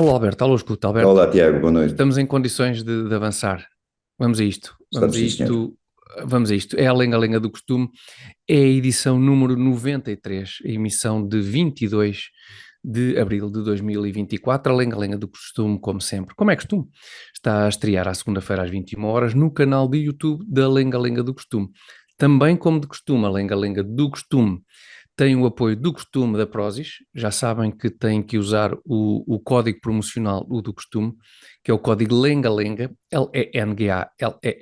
Alô, Alberto, alô, escuta, Alberto. Olá, Tiago, boa noite. Estamos em condições de avançar. Vamos a isto, vamos Estamos a sim, senhor. isto, vamos a isto. É a lenga-lenga do costume, é a edição número 93, a emissão de 22 de abril de 2024. A lenga-lenga do costume, como sempre, como é costume, está a estrear à segunda-feira às 21 horas no canal de YouTube da Lenga-lenga do costume. Também, como de costume, a lenga-lenga do costume tem o apoio do costume da Prozis. Já sabem que têm que usar o código promocional, o do costume, que é o código LENGALENGA, Lenga,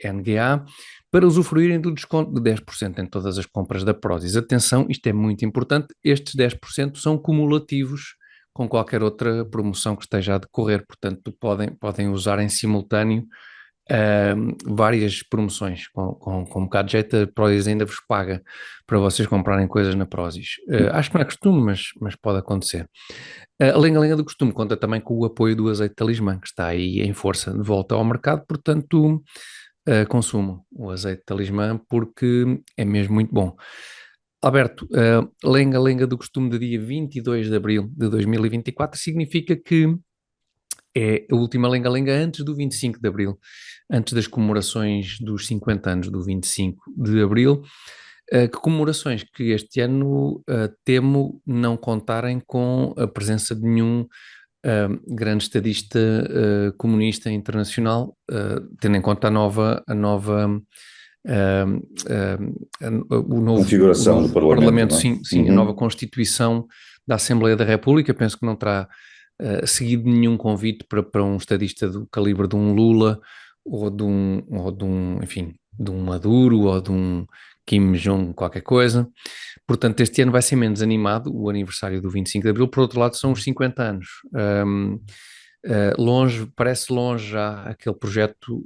Lenga, para usufruírem do desconto de 10% em todas as compras da Prozis. Atenção, isto é muito importante, estes 10% são cumulativos com qualquer outra promoção que esteja a decorrer, portanto podem usar em simultâneo várias promoções com um bocado de jeito. A Prozis ainda vos paga para vocês comprarem coisas na Prozis. Acho que não é costume, mas pode acontecer. A lenga-lenga do costume conta também com o apoio do azeite Talismã, que está aí em força de volta ao mercado, portanto, consumam o azeite Talismã porque é mesmo muito bom. Alberto, lenga-lenga do costume de dia 22 de abril de 2024 significa que é a última lenga-lenga antes do 25 de abril, antes das comemorações dos 50 anos do 25 de abril, que comemorações que este ano temo não contarem com a presença de nenhum grande estadista comunista internacional, tendo em conta o Configuração do novo Parlamento, Parlamento, não é? sim, a nova Uhum. Constituição da Assembleia da República. Penso que não terá seguido nenhum convite para um estadista do calibre de um Lula ou de um, enfim, de um Maduro ou de um Kim Jong qualquer coisa. Portanto, este ano vai ser menos animado, o aniversário do 25 de Abril. Por outro lado, são os 50 anos. Longe, parece longe já aquele projeto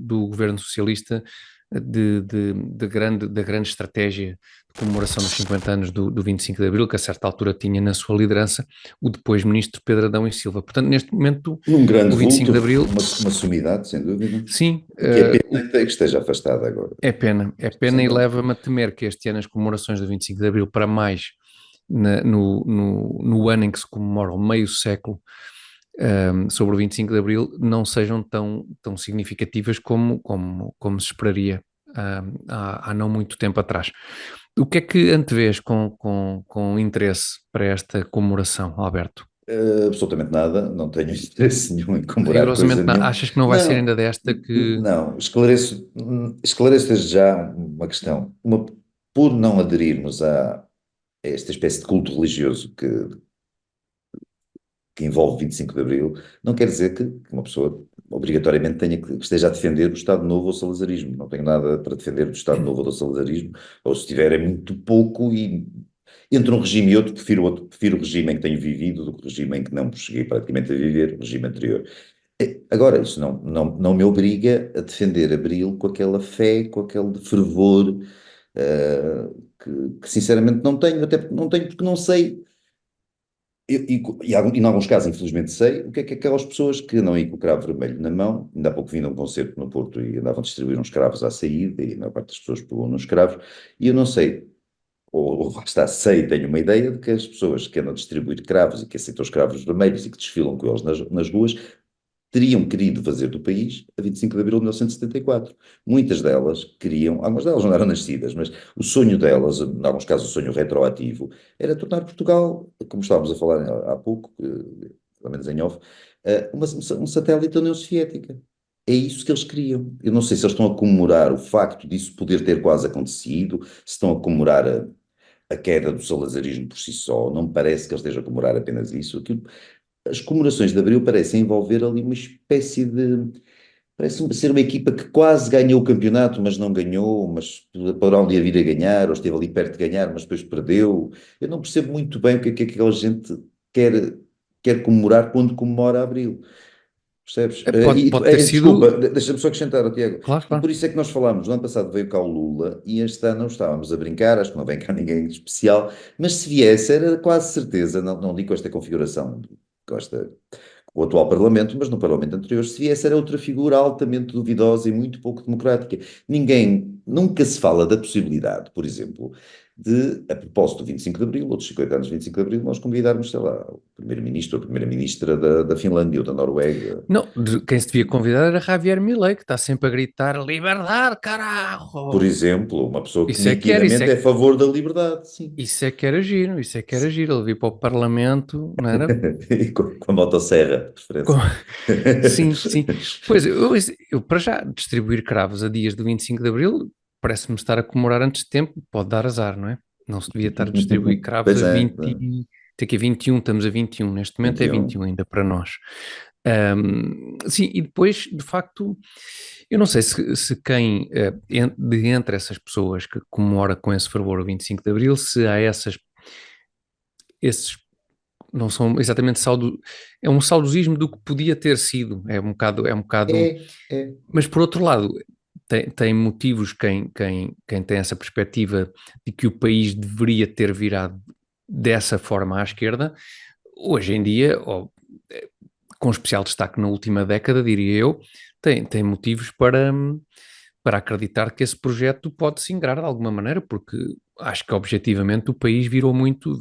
do governo socialista da grande estratégia de comemoração dos 50 anos do 25 de Abril, que a certa altura tinha na sua liderança o depois ministro Pedro Adão e Silva. Portanto, neste momento, Num grande o 25 vulto, de Abril, uma sumidade, sem dúvida. sim, O que é pena é que esteja afastado agora. é pena Sem e dúvida. leva-me a temer que este ano as comemorações do 25 de Abril, para mais no ano em que se comemora o meio século sobre o 25 de Abril, não sejam tão significativas como se esperaria há não muito tempo atrás. O que é que antevês com interesse para esta comemoração, Alberto? Absolutamente nada, não tenho interesse nenhum em comemorar coisa Rigorosamente, nenhuma. achas que não vai ser Não, ainda desta que... não, esclareço desde já uma questão. Por não aderirmos a esta espécie de culto religioso que envolve 25 de Abril, não quer dizer que uma pessoa obrigatoriamente que esteja a defender o Estado Novo ou o salazarismo. Não tenho nada para defender do Estado Novo ou do salazarismo, ou se tiver é muito pouco e entre um regime e outro, prefiro o regime em que tenho vivido do que o regime em que não cheguei praticamente a viver, o regime anterior. Agora, isso não me obriga a defender Abril com aquela fé, com aquele fervor, eh, que sinceramente não tenho, até porque não tenho porque não sei em alguns casos, infelizmente, sei o que é aquelas pessoas que andam aí com o cravo vermelho na mão. Ainda há pouco vim a um concerto no Porto e andavam a distribuir uns cravos à saída, e a maior parte das pessoas pegou nos cravos, e eu não sei, ou lá está, sei, tenho uma ideia de que as pessoas que andam a distribuir cravos e que aceitam os cravos vermelhos e que desfilam com eles nas ruas teriam querido fazer do país a 25 de abril de 1974. Muitas delas queriam, algumas delas não eram nascidas, mas o sonho delas, em alguns casos o sonho retroativo, era tornar Portugal, como estávamos a falar há pouco, pelo menos em off, um satélite da União Soviética. É isso que eles queriam. Eu não sei se eles estão a comemorar o facto disso poder ter quase acontecido, se estão a comemorar a queda do salazarismo por si só. Não me parece que eles estejam a comemorar apenas isso. As comemorações de Abril parecem envolver ali uma espécie de. Parece ser uma equipa que quase ganhou o campeonato, mas não ganhou, mas poderá um dia vir a ganhar, ou esteve ali perto de ganhar, mas depois perdeu. Eu não percebo muito bem o que é que aquela gente quer comemorar quando comemora Abril. Percebes? Pode ter Desculpa, sido... deixa-me só acrescentar, ó, Tiago. Claro, E claro. por isso é que nós falámos, no ano passado veio cá o Lula e este ano não estávamos a brincar, acho que não vem cá ninguém especial, mas se viesse era quase certeza, não digo com esta configuração, com o atual Parlamento, mas no Parlamento anterior, se viesse era outra figura altamente duvidosa e muito pouco democrática. Nunca se fala da possibilidade, por exemplo, a propósito do 25 de Abril, outros 50 anos de 25 de Abril, nós convidarmos, sei lá, o primeiro-ministro ou a primeira-ministra da Finlândia ou da Noruega. Não, quem se devia convidar era Javier Milei, que está sempre a gritar liberdade, Por carajo! exemplo, uma pessoa que Isso é que era, nitidamente é a favor da liberdade, sim. isso é que era giro, isso é que era giro. Ele vir para o Parlamento, não era? E com a motosserra, de Com- preferência. Sim, sim. Pois, eu para já distribuir cravos a dias do 25 de Abril parece-me estar a comemorar antes de tempo, pode dar azar, não é? Não se devia estar a distribuir cravos Pois a é, 20, tem que 21, estamos a 21, neste momento é 21 21. ainda para nós. Sim, e depois, de facto, eu não sei se quem, de entre essas pessoas que comemora com esse fervor o 25 de Abril, se há esses não são exatamente é um saudosismo do que podia ter sido, é um bocado, É, é. mas por outro lado, tem motivos quem tem essa perspectiva de que o país deveria ter virado dessa forma à esquerda, hoje em dia, com especial destaque na última década, diria eu, tem motivos para acreditar que esse projeto pode se ingrar de alguma maneira, porque acho que objetivamente o país virou muito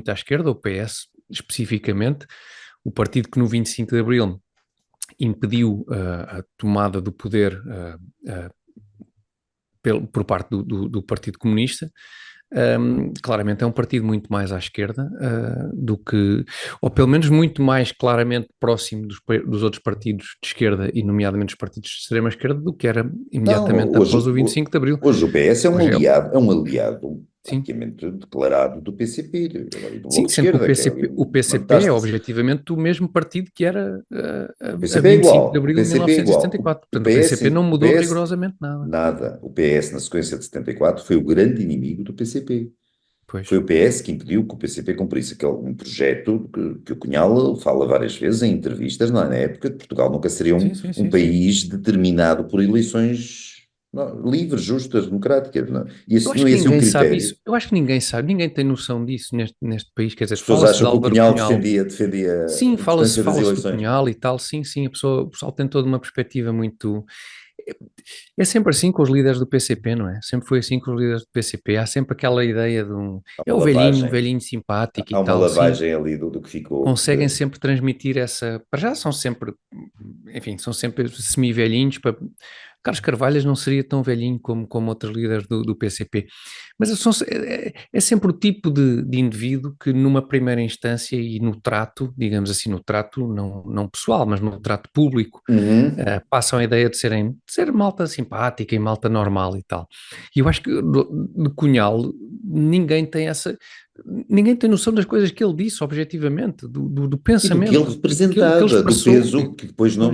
à esquerda, o PS especificamente, o partido que no 25 de Abril impediu a tomada do poder por parte do Partido Comunista. Claramente é um partido muito mais à esquerda do que, ou pelo menos muito mais claramente próximo dos outros partidos de esquerda, e nomeadamente os partidos de extrema esquerda, do que era Não, imediatamente após o 25 de Abril. hoje o PS Hoje é um aliado sim, praticamente declarado do PCP e do Bloco sim, de sendo que Esquerda, que é O uma PCP é metástase. objetivamente o mesmo partido que era O a PCP é 25 de igual, o Abril de PCP é igual. 1974. O Portanto, o PCP não o mudou PS, rigorosamente nada. nada. O PS, na sequência de 74, foi o grande inimigo do PCP. Pois. Foi o PS que impediu que o PCP cumprisse um projeto que o Cunhal fala várias vezes em entrevistas, não é? Na época de Portugal nunca seria Sim, sim, um sim, sim. país determinado por eleições livres, justas, democráticas, não é? E Eu esse acho não que ia ser o ninguém sabe isso. critério. Eu acho que ninguém sabe, ninguém tem noção disso neste país. Quer dizer, As pessoas fala-se de acham que o Álvaro Cunhal Cunhal. defendia Sim, a importância das fala-se do eleições. Cunhal e tal, sim, sim, o pessoal tem toda uma perspectiva muito. É sempre assim com os líderes do PCP, não é? Sempre foi assim com os líderes do PCP. Há sempre aquela ideia de um. Há É uma o lavagem, velhinho simpático e há uma tal, sim. lavagem ali do que ficou. Conseguem sempre transmitir essa. Para já são sempre. Enfim, são sempre semi-velhinhos. Carlos Carvalhas não seria tão velhinho como outros líderes do PCP. Mas é sempre o tipo de indivíduo que, numa primeira instância e no trato, digamos assim, no trato não pessoal, mas no trato público, Uhum. passam a ideia de ser malta simpática e malta normal e tal. E eu acho que de Cunhal ninguém tem essa. Ninguém tem noção das coisas que ele disse, objetivamente, do E do que ele pensamento que ele representava, do expressou. peso que depois Pois,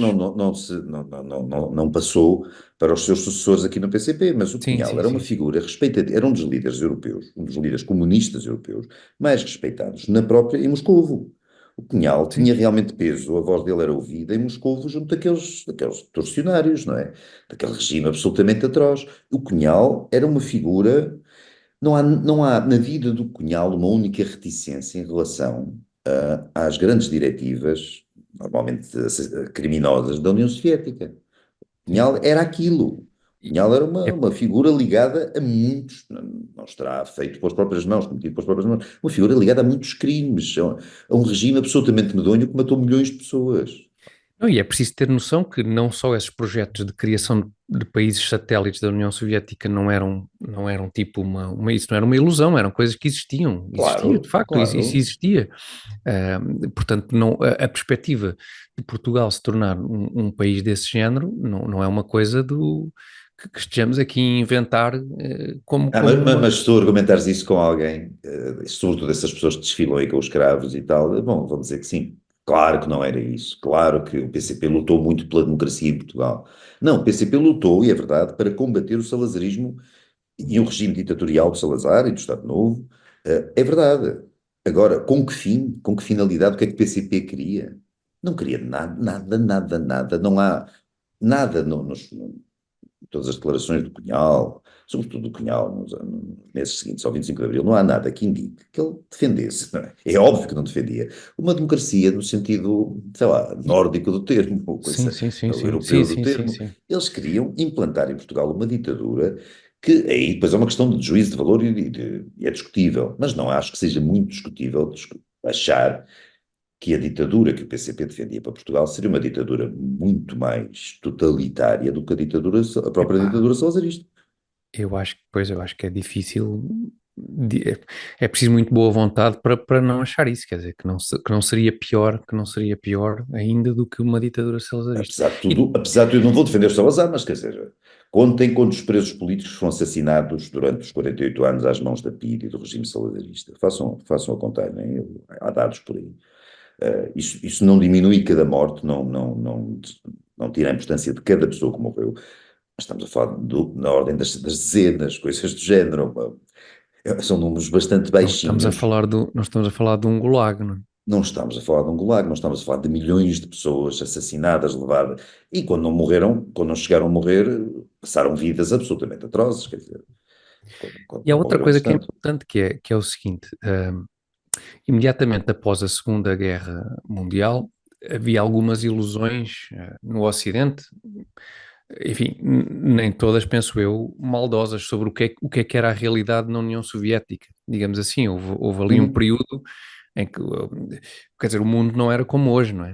não passou para os seus sucessores aqui no PCP, mas o sim, Cunhal sim, era uma sim. figura respeitada, era um dos líderes europeus, um dos líderes comunistas europeus mais respeitados na própria, em Moscovo. O Cunhal tinha Sim, realmente peso, a voz dele era ouvida em Moscovo junto daqueles torcionários, não é? Daquele regime absolutamente atroz. O Cunhal era uma figura, não há na vida do Cunhal uma única reticência em relação às grandes diretivas, normalmente criminosas, da União Soviética. sim. Cunhal era aquilo. E- Cunhal era É, uma figura ligada a muitos, não estará feito pelas próprias mãos, cometido pelas próprias mãos, uma figura ligada a muitos crimes, a um regime absolutamente medonho que matou milhões de pessoas. não, e é preciso ter noção que não só esses projetos de criação de países satélites da União Soviética não eram tipo isso não era uma ilusão, eram coisas que existia de Claro, facto, isso claro. existia. Portanto, não, a perspectiva de Portugal se tornar um país desse género não é uma coisa que estejamos aqui a inventar como uma. Mas se tu argumentares isso com alguém, sobretudo essas pessoas que desfilam aí com os escravos e tal, bom, vão dizer que sim. Claro que não era isso. Claro que o PCP lutou muito pela democracia em Portugal. Não, o PCP lutou, e é verdade, para combater o salazarismo e o regime ditatorial do Salazar e do Estado Novo. É verdade. Agora, com que fim? Com que finalidade? O que é que o PCP queria? Não queria nada, nada, nada, nada. Não há nada todas as declarações do Cunhal, sobretudo do Cunhal, nos meses seguintes ao 25 de Abril, não há nada que indique que ele defendesse, não é? É óbvio que não defendia uma democracia no sentido, sei lá, e- nórdico do termo, ou Sim, coisa, sim, sim, ou sim, sim, europeu do sim, sim, termo. sim. Eles queriam implantar em Portugal uma ditadura que aí depois é uma questão de juízo de valor e é discutível, mas não acho que seja muito discutível achar que a ditadura que o PCP defendia para Portugal seria uma ditadura muito mais totalitária do que a própria Epá, ditadura salazarista. eu acho que é difícil, é preciso muito boa vontade para não achar isso, quer dizer, que não seria pior, que não seria pior ainda do que uma ditadura salazarista. E, Apesar de tudo, eu não vou defender o Salazar, mas quer dizer, contem quantos presos políticos foram assassinados durante os 48 anos às mãos da PIDE e do regime salazarista. Façam a contagem, há dados por aí. Isso não diminui cada morte, não tira a importância de cada pessoa que morreu. Mas estamos a falar na ordem das dezenas, coisas do género. São números bastante baixinhos. não estamos a falar de um gulag, não é? Não estamos a falar de um gulag, não estamos a falar de milhões de pessoas assassinadas, levadas. E quando não morreram, quando não chegaram a morrer, passaram vidas absolutamente atrozes, quer dizer, quando E há não outra morreram coisa que é entretanto. importante, que é o seguinte, imediatamente após a Segunda Guerra Mundial, havia algumas ilusões, no Ocidente, enfim, nem todas, penso eu, maldosas sobre o que era a realidade na União Soviética. Digamos assim, houve ali um Uhum. período em que, quer dizer, o mundo não era como hoje, não é?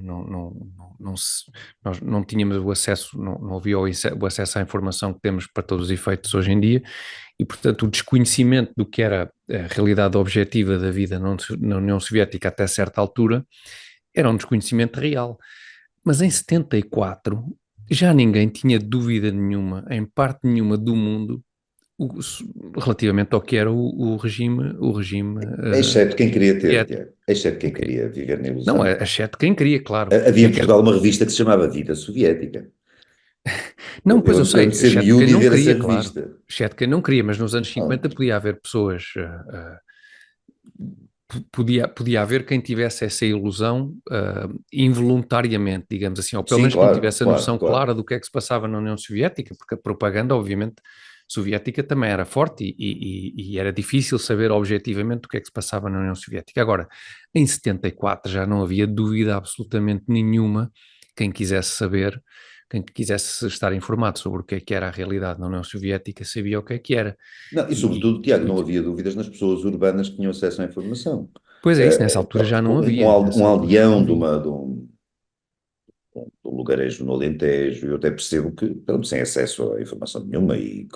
Nós não tínhamos o acesso, não havia o acesso à informação que temos para todos os efeitos hoje em dia, e, portanto, o desconhecimento do que era a realidade objetiva da vida na União Soviética até certa altura era um desconhecimento real. Mas em 74 já ninguém tinha dúvida nenhuma, em parte nenhuma do mundo, o- relativamente ao que era o regime Exceto quem queria ter, soviético. Tiago. Exceto quem Ok? queria viver na Não, ilusão. exceto quem queria, claro. Havia em Portugal uma revista que se chamava Vida Soviética. Não, pois eu Eu lembro sei, de ser exceto quem miúdo e não ver essa queria, claro. revista. Exceto quem não queria, mas nos anos Ah, 50 podia haver pessoas, podia haver quem tivesse essa ilusão involuntariamente, digamos assim, ou pelo sim, menos que não claro, tivesse a claro, noção claro. clara do que é que se passava na União Soviética, porque a propaganda, obviamente, soviética também era forte e era difícil saber objetivamente o que é que se passava na União Soviética. Agora, em 74 já não havia dúvida absolutamente nenhuma, quem quisesse saber, quem quisesse estar informado sobre o que era a realidade na União Soviética, sabia o que era. Não, e E, sobretudo, Tiago, não havia dúvidas nas pessoas urbanas que tinham acesso à informação. pois é isso, nessa altura já não havia, Um nessa altura já não aldeão havia. de um lugarejo no Alentejo, eu até percebo que, pronto, sem acesso a informação nenhuma e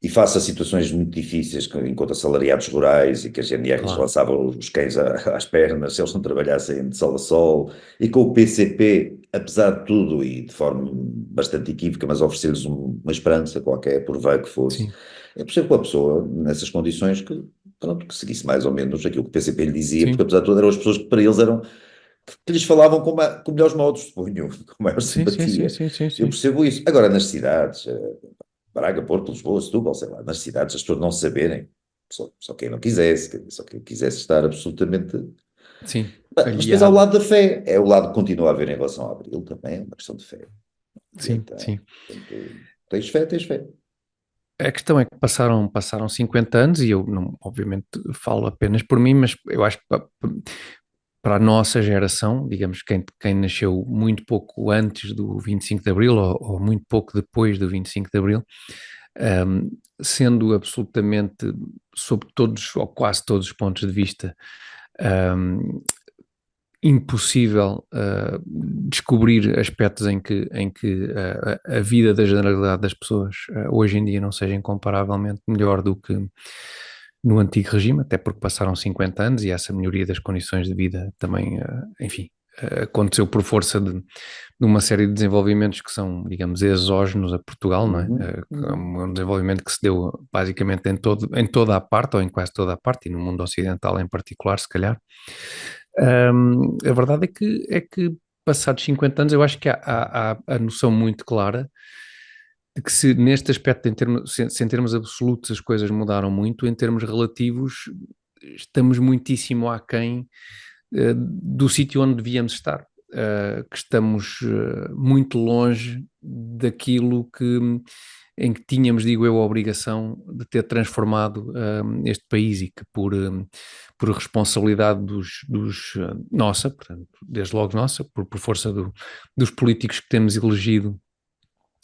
face a situações muito difíceis, enquanto assalariados rurais e que as GNRs Claro, lançavam os cães às pernas, se eles não trabalhassem de sol a sol, e com o PCP, apesar de tudo e de forma bastante equívoca, mas oferecer-lhes uma esperança qualquer, por vago que fosse, sim, é possível que a pessoa, nessas condições, pronto, que seguisse mais ou menos aquilo que o PCP lhe dizia, porque sim, apesar de tudo eram as pessoas que para eles eram que lhes falavam com melhores modos de punho, com maior sim, sim, sim, simpatia. sim, sim, Eu sim, percebo isso. Agora, nas cidades, Braga, Porto, Lisboa, Setúbal, sei lá, nas cidades, as pessoas não saberem, só quem não quisesse, só quem quisesse estar absolutamente. sim, Mas depois há o aliado, lado da fé, é o lado que continua a haver em relação a Abril também, é uma questão de fé. Não sim, adianta. sim. Portanto, tens fé, tens fé. A questão é que passaram 50 anos e eu não, obviamente, falo apenas por mim, mas eu acho que para a nossa geração, digamos, quem nasceu muito pouco antes do 25 de Abril ou muito pouco depois do 25 de Abril, um, sendo absolutamente, sob todos ou quase todos os pontos de vista, um, impossível descobrir aspectos em que a vida da generalidade das pessoas hoje em dia não seja incomparavelmente melhor do que no antigo regime, até porque passaram 50 anos e essa melhoria das condições de vida também, enfim, aconteceu por força de uma série de desenvolvimentos que são, digamos, exógenos a Portugal, não é? Uhum, É uhum. um desenvolvimento que se deu basicamente em toda a parte, ou em quase toda a parte, e no mundo ocidental em particular, se calhar. A verdade é que passados 50 anos eu acho que há a noção muito clara de que se neste aspecto, se em termos absolutos as coisas mudaram muito, em termos relativos estamos muitíssimo aquém do sítio onde devíamos estar. Que estamos muito longe daquilo em que tínhamos, digo eu, a obrigação de ter transformado este país e que por responsabilidade nossa, portanto, desde logo nossa, por força dos políticos que temos elegido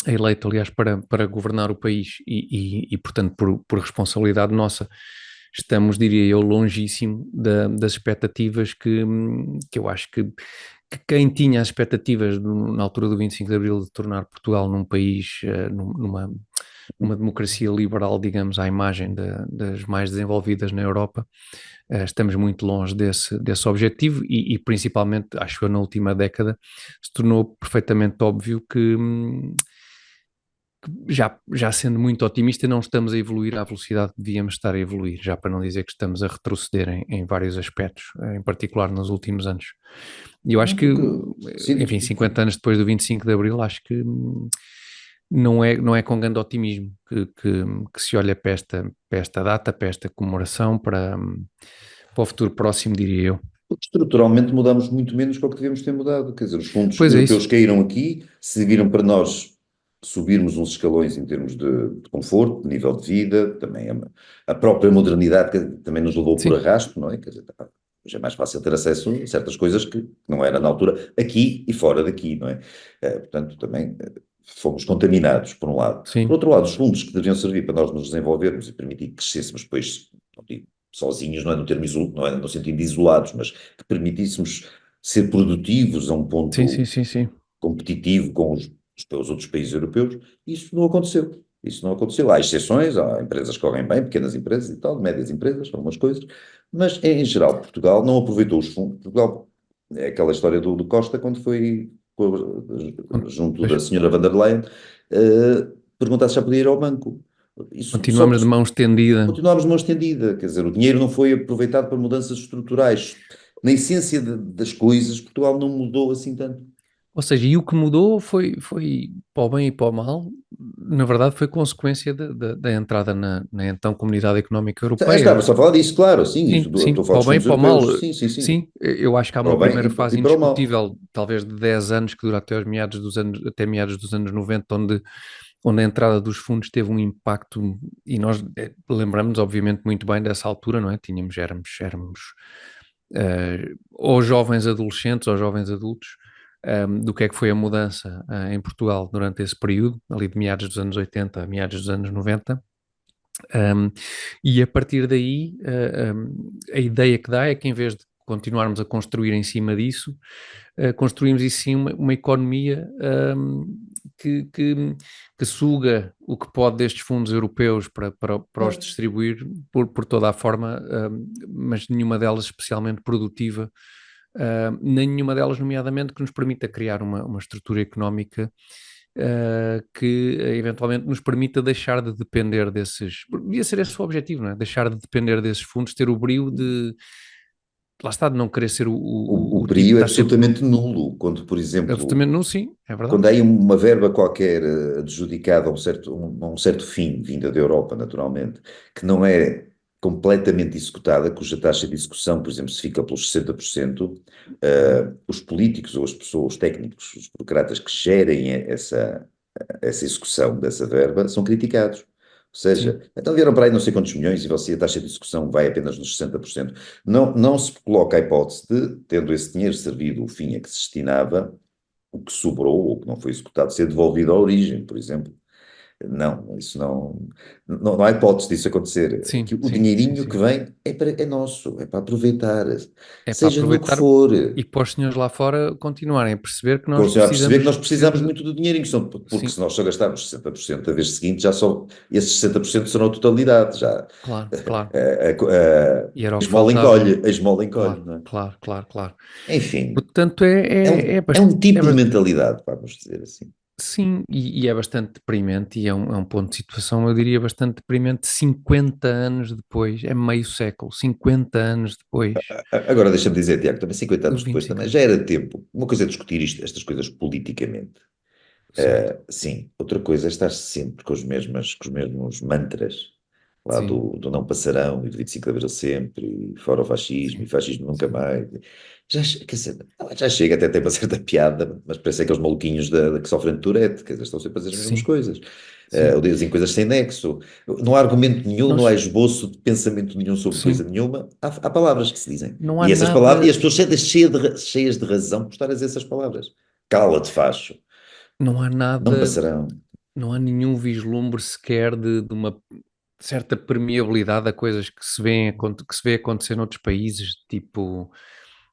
eleito, aliás, para governar o país e portanto, por responsabilidade nossa, estamos, diria eu, longíssimo das expectativas que eu acho que quem tinha as expectativas na altura do 25 de Abril de tornar Portugal num país, numa democracia liberal, digamos, à imagem das mais desenvolvidas na Europa, estamos muito longe desse objetivo e principalmente, acho eu, na última década, se tornou perfeitamente óbvio que já sendo muito otimista, não estamos a evoluir à velocidade que devíamos estar a evoluir, já para não dizer que estamos a retroceder em vários aspectos, em particular nos últimos anos. E eu acho Não, que, porque, sim, enfim, 50 anos depois do 25 de Abril, acho que não é com grande otimismo que se olha para esta data, para esta comemoração, para o futuro próximo, diria eu. porque estruturalmente mudamos muito menos do que devemos ter mudado. Quer dizer, os fundos Pois é isso. europeus caíram aqui, serviram para nós subirmos uns escalões em termos de conforto, de nível de vida, também a própria modernidade que também nos levou por Sim, arrasto, não é? Quer dizer, hoje é mais fácil ter acesso a certas coisas que não era na altura, aqui e fora daqui, não é? Portanto, também fomos contaminados, por um lado. Por sim, outro lado, os fundos que deveriam servir para nós nos desenvolvermos e permitir que crescêssemos depois, não digo sozinhos, não é no termo não é no sentido de isolados, mas que permitíssemos ser produtivos a um sim, sim, ponto sim, sim. competitivo com os outros países europeus, isso não aconteceu. Isso não aconteceu. Há exceções, há empresas que correm bem, pequenas empresas e tal, médias empresas, algumas coisas, mas em geral Portugal não aproveitou os fundos. Portugal é aquela história do Costa quando foi junto Pois, da senhora van der Leyen, perguntar se já podia ir ao banco. Isso só continuamos de mão estendida. continuámos numa estendida, quer dizer, o dinheiro não foi aproveitado para mudanças estruturais. Na essência das coisas, Portugal não mudou assim tanto. Ou seja, e o que mudou foi para o bem e para o mal, na verdade foi consequência da entrada na então Comunidade Económica Europeia. Estava só a falar disso, claro, sim, isso, Sim, sim, estou a falar para o dos bem e fundos para o mal. europeus, sim, sim, sim, Sim, eu acho que há para uma o bem primeira fase e para o mal. indiscutível, talvez de 10 anos, que dura até aos meados dos anos, até meados dos anos 90, onde a entrada dos fundos teve um impacto, e nós lembramos, obviamente, muito bem dessa altura, não é? Éramos ou jovens adolescentes ou jovens adultos, do que é que foi a mudança em Portugal durante esse período, ali de meados dos anos 80 a meados dos anos 90. Um, e a partir daí, a ideia que dá é que em vez de continuarmos a construir em cima disso, construímos e sim uma economia que suga o que pode destes fundos europeus para os Claro. distribuir por toda a forma, mas nenhuma delas especialmente produtiva, nem nenhuma delas, nomeadamente, que nos permita criar uma estrutura económica que eventualmente nos permita deixar de depender desses. Devia ser esse o objetivo, não é? Deixar de depender desses fundos, ter o brio de. Lá está, de não querer ser O o tipo brio que é está sempre absolutamente nulo, quando, por exemplo, absolutamente não, sim, é verdade. quando há aí uma verba qualquer adjudicada a um certo fim, vinda da Europa, naturalmente, que não é completamente executada, cuja taxa de execução, por exemplo, se fica pelos 60%, os políticos ou as pessoas, os técnicos, os burocratas que gerem essa execução dessa verba são criticados. Ou Sim, seja, então vieram para aí não sei quantos milhões e você, a taxa de execução vai apenas nos 60%. Não, não se coloca a hipótese de, tendo esse dinheiro servido o fim a que se destinava, o que sobrou ou que não foi executado ser devolvido à origem, por exemplo. Não, isso não há hipótese disso acontecer. sim, O sim, sim, dinheirinho que sim. vem é nosso, é para aproveitar, É para seja no que aproveitar for. e para os senhores lá fora continuarem a perceber que nós Continuar a perceber que precisamos nós precisamos sempre. muito do dinheirinho, porque Sim, se nós só gastarmos 60% a vez seguinte, já só esses 60% serão a totalidade, já claro, claro. E era o a que esmola faltava. encolhe, a esmola encolhe, Claro, não é? claro, claro, claro. Enfim, Portanto, é um tipo de mentalidade, vamos dizer assim. sim, e é bastante deprimente, e é um ponto de situação, eu diria, bastante deprimente, 50 anos depois, é meio século, 50 anos depois Agora deixa-me dizer, Tiago, também 50 do anos depois 25 também de já Abril. era tempo. Uma coisa é discutir estas coisas politicamente. Certo, Sim, outra coisa é estar sempre com os mesmos mantras lá sim, do não passarão e do 25 de Abril sempre, e fora o fascismo sim, e fascismo nunca sim, mais. Quer dizer, já chega até a ter uma certa piada, mas parece aqueles maluquinhos que sofrem de Tourette, quer dizer, estão sempre a fazer as mesmas sim, coisas. sim. Ou dizem coisas sem nexo. Não há argumento nenhum, não há Nós, esboço de pensamento nenhum sobre coisa sim, nenhuma. Há palavras que se dizem. não há E essas palavras, e nada, as pessoas cheias de razão por estar a dizer essas palavras. Cala-te, facho. não há Não nada passarão. não há nenhum vislumbre sequer de uma certa permeabilidade a coisas que se que se vê acontecer noutros países, tipo,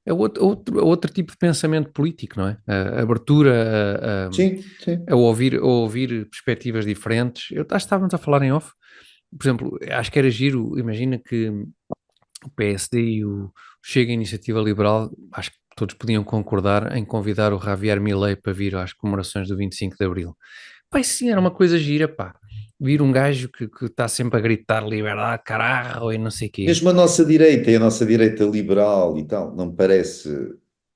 é outro tipo de pensamento político, não é? A abertura Sim, sim. a ouvir perspectivas diferentes. Eu acho que estávamos a falar em off, por exemplo, acho que era giro, imagina que o PSD e o Chega a Iniciativa Liberal, acho que todos podiam concordar em convidar o Javier Milei para vir às comemorações do 25 de Abril. Pá, isso sim era uma coisa gira, pá. Vir um gajo que está sempre a gritar liberdade, caralho, e não sei o quê. Mesmo a nossa direita e a nossa direita liberal e tal, não parece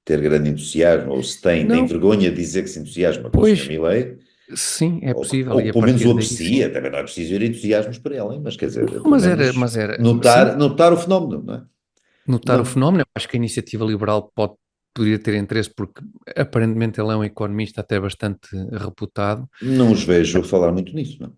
ter grande entusiasmo, ou se tem Não, vergonha de dizer que se entusiasma com o Sr. pois, Milei, sim, é possível, ou e que a pelo menos partir o daí, sim. aprecia, também não é preciso ir entusiasmos para ela, mas quer dizer, Não, pelo menos sim, notar o fenómeno, não é? notar o Não, fenómeno. Eu acho que a Iniciativa Liberal poderia ter interesse, porque aparentemente ele é um economista até bastante reputado. não os vejo a falar muito nisso, não.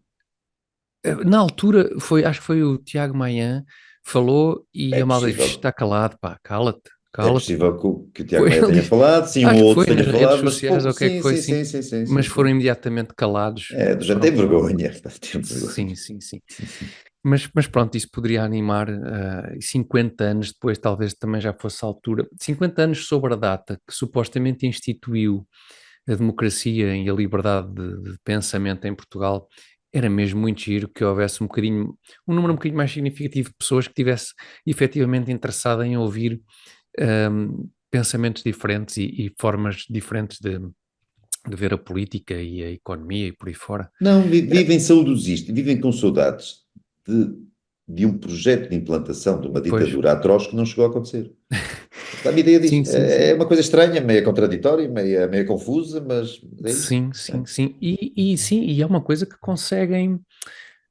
Na altura, acho que foi o Tiago Maia falou e É a malta disse: "Shh, possível, está calado, pá, cala-te, é cala-te." possível que o Tiago Foi, Maia ele tenha disse, falado, sim, um acho ou que outro foi tenha nas redes falado, mas sociais, ou o que é que sim, foi, sim, sim, sim, sim, sim, sim, mas foram sim. imediatamente calados. É, do género, Foram, tem foram, vergonha, tem vergonha. sim, sim, sim. Mas pronto, isso poderia animar 50 anos depois, talvez também já fosse a altura. 50 anos sobre a data que supostamente instituiu a democracia e a liberdade de pensamento em Portugal, era mesmo muito giro que houvesse um número um bocadinho mais significativo de pessoas que tivesse efetivamente interessado em ouvir pensamentos diferentes e formas diferentes de ver a política e a economia e por aí fora. Não, Era- vivem saudosistas, vivem com saudades de, de um projeto de implantação de uma Pois, ditadura atroz que não chegou a acontecer. Dá-me ideia disso. sim, sim, É sim. uma coisa estranha, meio contraditória, meio confusa, mas é isso. Sim, É. sim, sim. Sim, e é uma coisa que conseguem,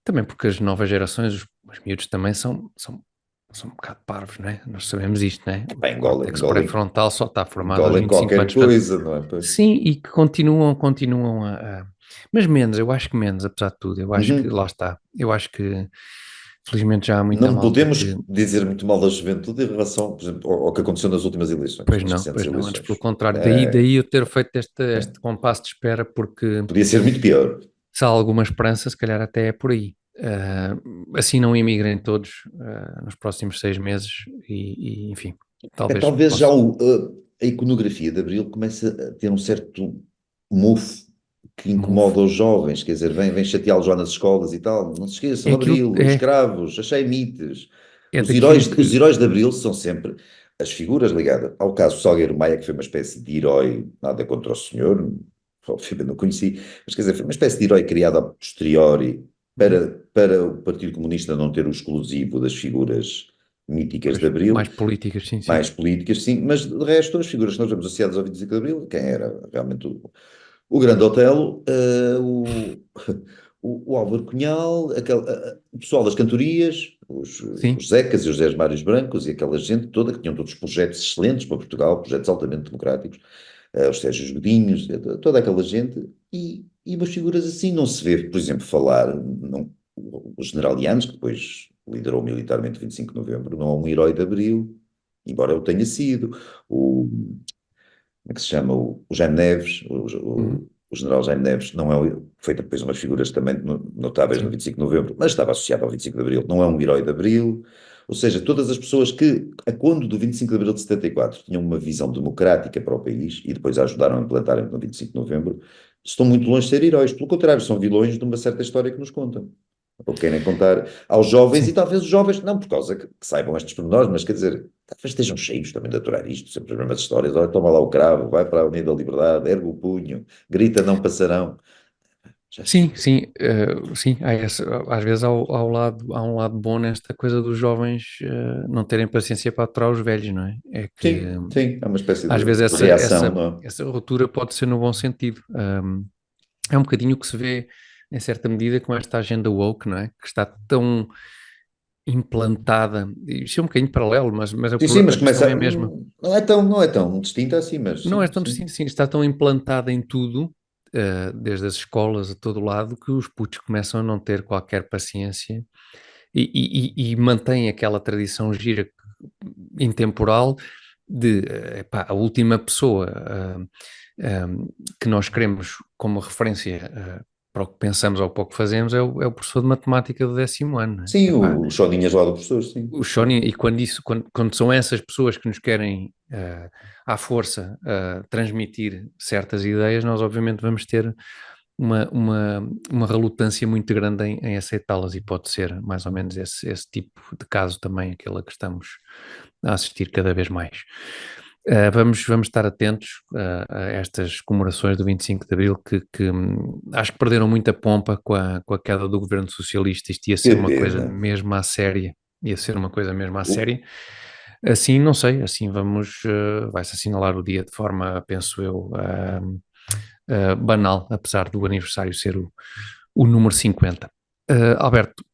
também porque as novas gerações, os miúdos também são um bocado parvos, não é? Nós sabemos isto, não é? O Epá, córtex pré-frontal só está formado aos engolem 25 qualquer anos, portanto, coisa, não é? Pois. sim, e que continuam Mas menos, eu acho que menos, apesar de tudo. Eu acho que, Uhum. lá está, eu acho que, felizmente já há muita Não malta podemos que, dizer muito mal da juventude em relação, por exemplo, ao que aconteceu nas últimas eleições, nas recentes pois não, antes pelo eleições. contrário, É, daí eu ter feito é. este compasso de espera, porque Podia ser muito pior. se há alguma esperança, se calhar até é por aí. Assim não imigrem todos nos próximos 6 meses enfim, É, talvez talvez já possa. a iconografia de Abril comece a ter um certo mofo que Move. incomoda os jovens, quer dizer, vem chateá-los lá nas escolas e tal. Não se É esqueçam, aquilo, Abril, os escravos, as chaimites. é daquilo Os que, heróis de Abril são sempre as figuras ligadas ao caso Salgueiro Maia, que foi uma espécie de herói, nada contra o senhor, obviamente não conheci, mas quer dizer, foi uma espécie de herói criado a posteriori para o Partido Comunista não ter o exclusivo das figuras míticas de pois, Abril mais políticas, sim, sim. mais políticas, sim, mas de resto, as figuras que nós vemos associadas ao 25 de Abril, quem era realmente o Grande Otelo, o Álvaro Cunhal, o pessoal das cantorias, Sim, os Zecas e os Zés Mários Brancos e aquela gente toda que tinham todos projetos excelentes para Portugal, projetos altamente democráticos, os Sérgios Godinhos, toda aquela gente, e umas figuras assim não se vê, por exemplo, falar, não, o general Yanes, que depois liderou militarmente o 25 de Novembro, não é um herói de Abril, embora eu tenha sido, como é que se chama, o Jaime Neves, uhum, o general Jaime Neves, não é, foi depois umas figuras também notáveis no sim, 25 de Novembro, mas estava associado ao 25 de Abril, não é um herói de Abril, ou seja, todas as pessoas que, a quando do 25 de Abril de 74, tinham uma visão democrática para o país e depois a ajudaram a implantar no 25 de Novembro, estão muito longe de ser heróis, pelo contrário, são vilões de uma certa história que nos contam. Ou querem contar aos jovens, e sim. talvez os jovens, não por causa que saibam estes pormenores, mas quer dizer, talvez estejam cheios também de aturar isto, sempre as mesmas histórias. Olha, toma lá o cravo, vai para a Avenida da Liberdade, ergue o punho, grita, não passarão. Já Sim, chega. sim, sim, às vezes há um lado bom nesta coisa dos jovens não terem paciência para aturar os velhos, não é? É que Sim, sim, é uma espécie às vezes de reação, não é? essa ruptura pode ser no bom sentido. É um bocadinho o que se vê, em certa medida, com esta agenda woke, não é? Que está tão implantada. Isto é um bocadinho paralelo, mas Sim, sim, mas a questão começa. é a mesma. Não é tão distinta assim, mas Não é sim, tão sim. distinto, sim, está tão implantada em tudo, desde as escolas a todo lado, que os putos começam a não ter qualquer paciência e mantêm aquela tradição gira intemporal de epá, a última pessoa que nós queremos como referência para o que pensamos ou para o que fazemos é o professor de matemática do 10º ano, não é? Sim, Epá, o choninhas lá do professor, sim. o Shoni, e quando são essas pessoas que nos querem à força transmitir certas ideias, nós obviamente vamos ter uma relutância muito grande em aceitá-las, e pode ser mais ou menos esse tipo de caso também, aquele a que estamos a assistir cada vez mais. Vamos estar atentos a estas comemorações do 25 de Abril, que acho que perderam muita pompa com a queda do governo socialista. Isto ia Que ser uma coisa pena. mesmo à séria, ia ser uma coisa mesmo à O- séria. Assim, não sei, assim vai-se assinalar o dia de forma, penso eu, banal, apesar do aniversário ser o número 50. Alberto,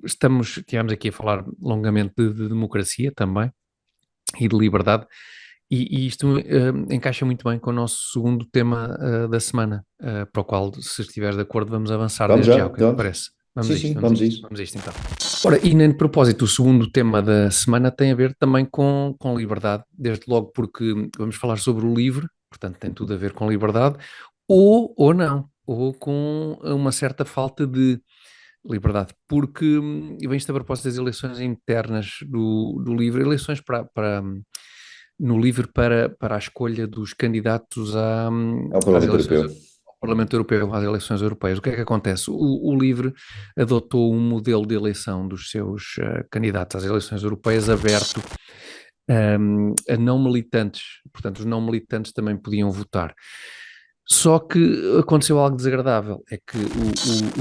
estivemos aqui a falar longamente de democracia também e de liberdade, e isto encaixa muito bem com o nosso segundo tema da semana, para o qual, se estiveres de acordo, vamos avançar Vamos desde já, já. O que é que te então. parece? Sim, Vamos a isto, sim, vamos a vamos a isto, isso. vamos a isto então. Ora, e nem de propósito, o segundo tema da semana tem a ver também com liberdade, desde logo porque vamos falar sobre o livre, portanto tem tudo a ver com liberdade, ou não, ou com uma certa falta de liberdade, porque vem-se a propósito das eleições internas do LIVRE, eleições no LIVRE para a escolha dos candidatos Ao às Parlamento eleições Europeu. ao Parlamento Europeu, às eleições europeias. O que é que acontece? O LIVRE adotou um modelo de eleição dos seus candidatos às eleições europeias aberto a não militantes, portanto, os não militantes também podiam votar. Só que aconteceu algo desagradável, é que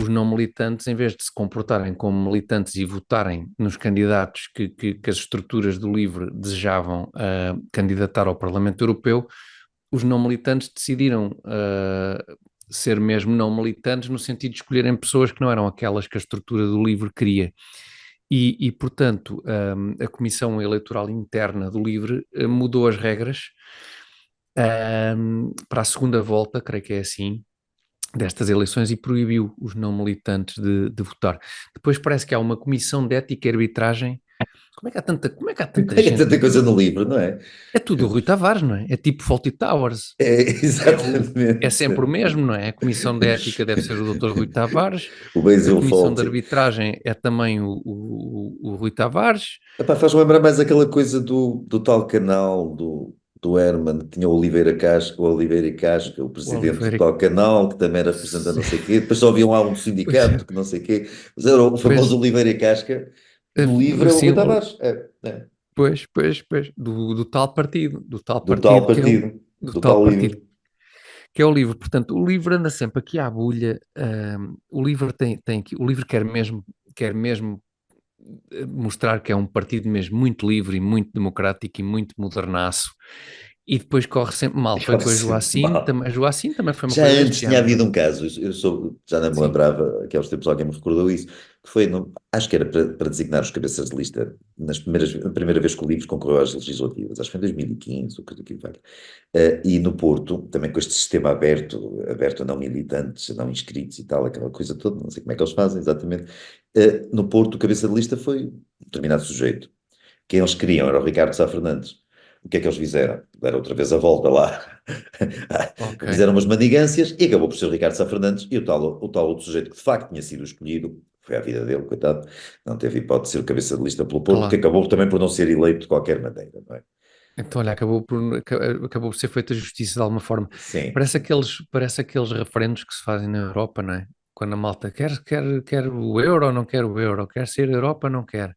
os não militantes, em vez de se comportarem como militantes e votarem nos candidatos que as estruturas do LIVRE desejavam candidatar ao Parlamento Europeu, os não militantes decidiram ser mesmo não militantes no sentido de escolherem pessoas que não eram aquelas que a estrutura do LIVRE queria. Portanto, a Comissão Eleitoral Interna do LIVRE mudou as regras para a segunda volta, creio que é assim, destas eleições, e proibiu os não militantes de votar. Depois parece que há uma comissão de ética e arbitragem. Como é que há tanta Tem gente? tanta coisa no livro, não é? É tudo o Rui Tavares, não é? É tipo Fawlty Towers. É, É sempre o exatamente. mesmo, não é? A comissão de ética deve ser o Dr. Rui Tavares, O a Basil comissão de Fawlty. arbitragem é também o Rui Tavares. Epá, faz-me lembrar mais aquela coisa do tal canal do Herman, que tinha o Oliveira e Casca, o O presidente do Oliveira. tal canal, que também era representante não sei o quê, depois só havia lá um Pois sindicato, é, que não sei o quê, mas era o pois, famoso Oliveira e Casca, no livro é o sim, Rui Tavares, é, pois, do tal partido, do tal partido, do do tal tal partido, livro. que é o LIVRE. Portanto, o LIVRE anda sempre aqui à bulha. O LIVRE o LIVRE quer mesmo mostrar que é um partido mesmo muito livre e muito democrático e muito modernaço. E depois corre sempre mal. Foi Ora, com a sempre Joacine, mal. a Joacine também foi uma Já coisa deste antes tinha género, não é? havido um caso, já não me Sim, lembrava, que há uns tempos alguém me recordou isso, que foi, acho que era para designar os cabeças de lista, a primeira vez que o Livros concorreu às legislativas, acho que foi em 2015, ou coisa que vai. E no Porto, também com este sistema aberto a não militantes, a não inscritos e tal, aquela coisa toda, não sei como é que eles fazem exatamente. No Porto, o cabeça de lista foi um determinado sujeito. Quem eles queriam era o Ricardo Sá Fernandes. O que é que eles fizeram? Deram outra vez a volta lá. ok. Fizeram umas manigâncias e acabou por ser o Ricardo Sá Fernandes e o tal outro sujeito que de facto tinha sido escolhido, foi a vida dele, coitado, não teve hipótese de ser o cabeça de lista pelo Porto, que Claro. acabou também por não ser eleito de qualquer maneira, não é? Então, olha, acabou por ser feita justiça de alguma forma. Sim. Parece aqueles referendos que se fazem na Europa, não é? Quando a malta quer o euro ou não quer o euro, quer ser Europa ou não quer.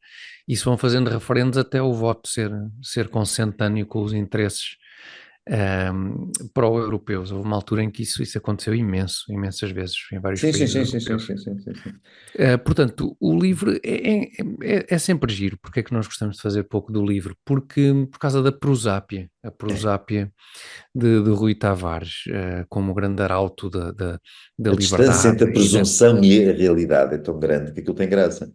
Isso vão fazendo referendos até o voto ser consentâneo com os interesses pró-europeus. Houve uma altura em que isso aconteceu imensas vezes, em vários Sim, sim, países sim, sim, sim, europeus. sim, sim, sim, sim. Portanto, o livre é sempre giro. Porque é que nós gostamos de fazer pouco do livre? Por causa da prosápia, a É. prosápia de Rui Tavares, como o grande arauto da A distância liberdade entre a presunção e a realidade é tão grande que aquilo tem graça.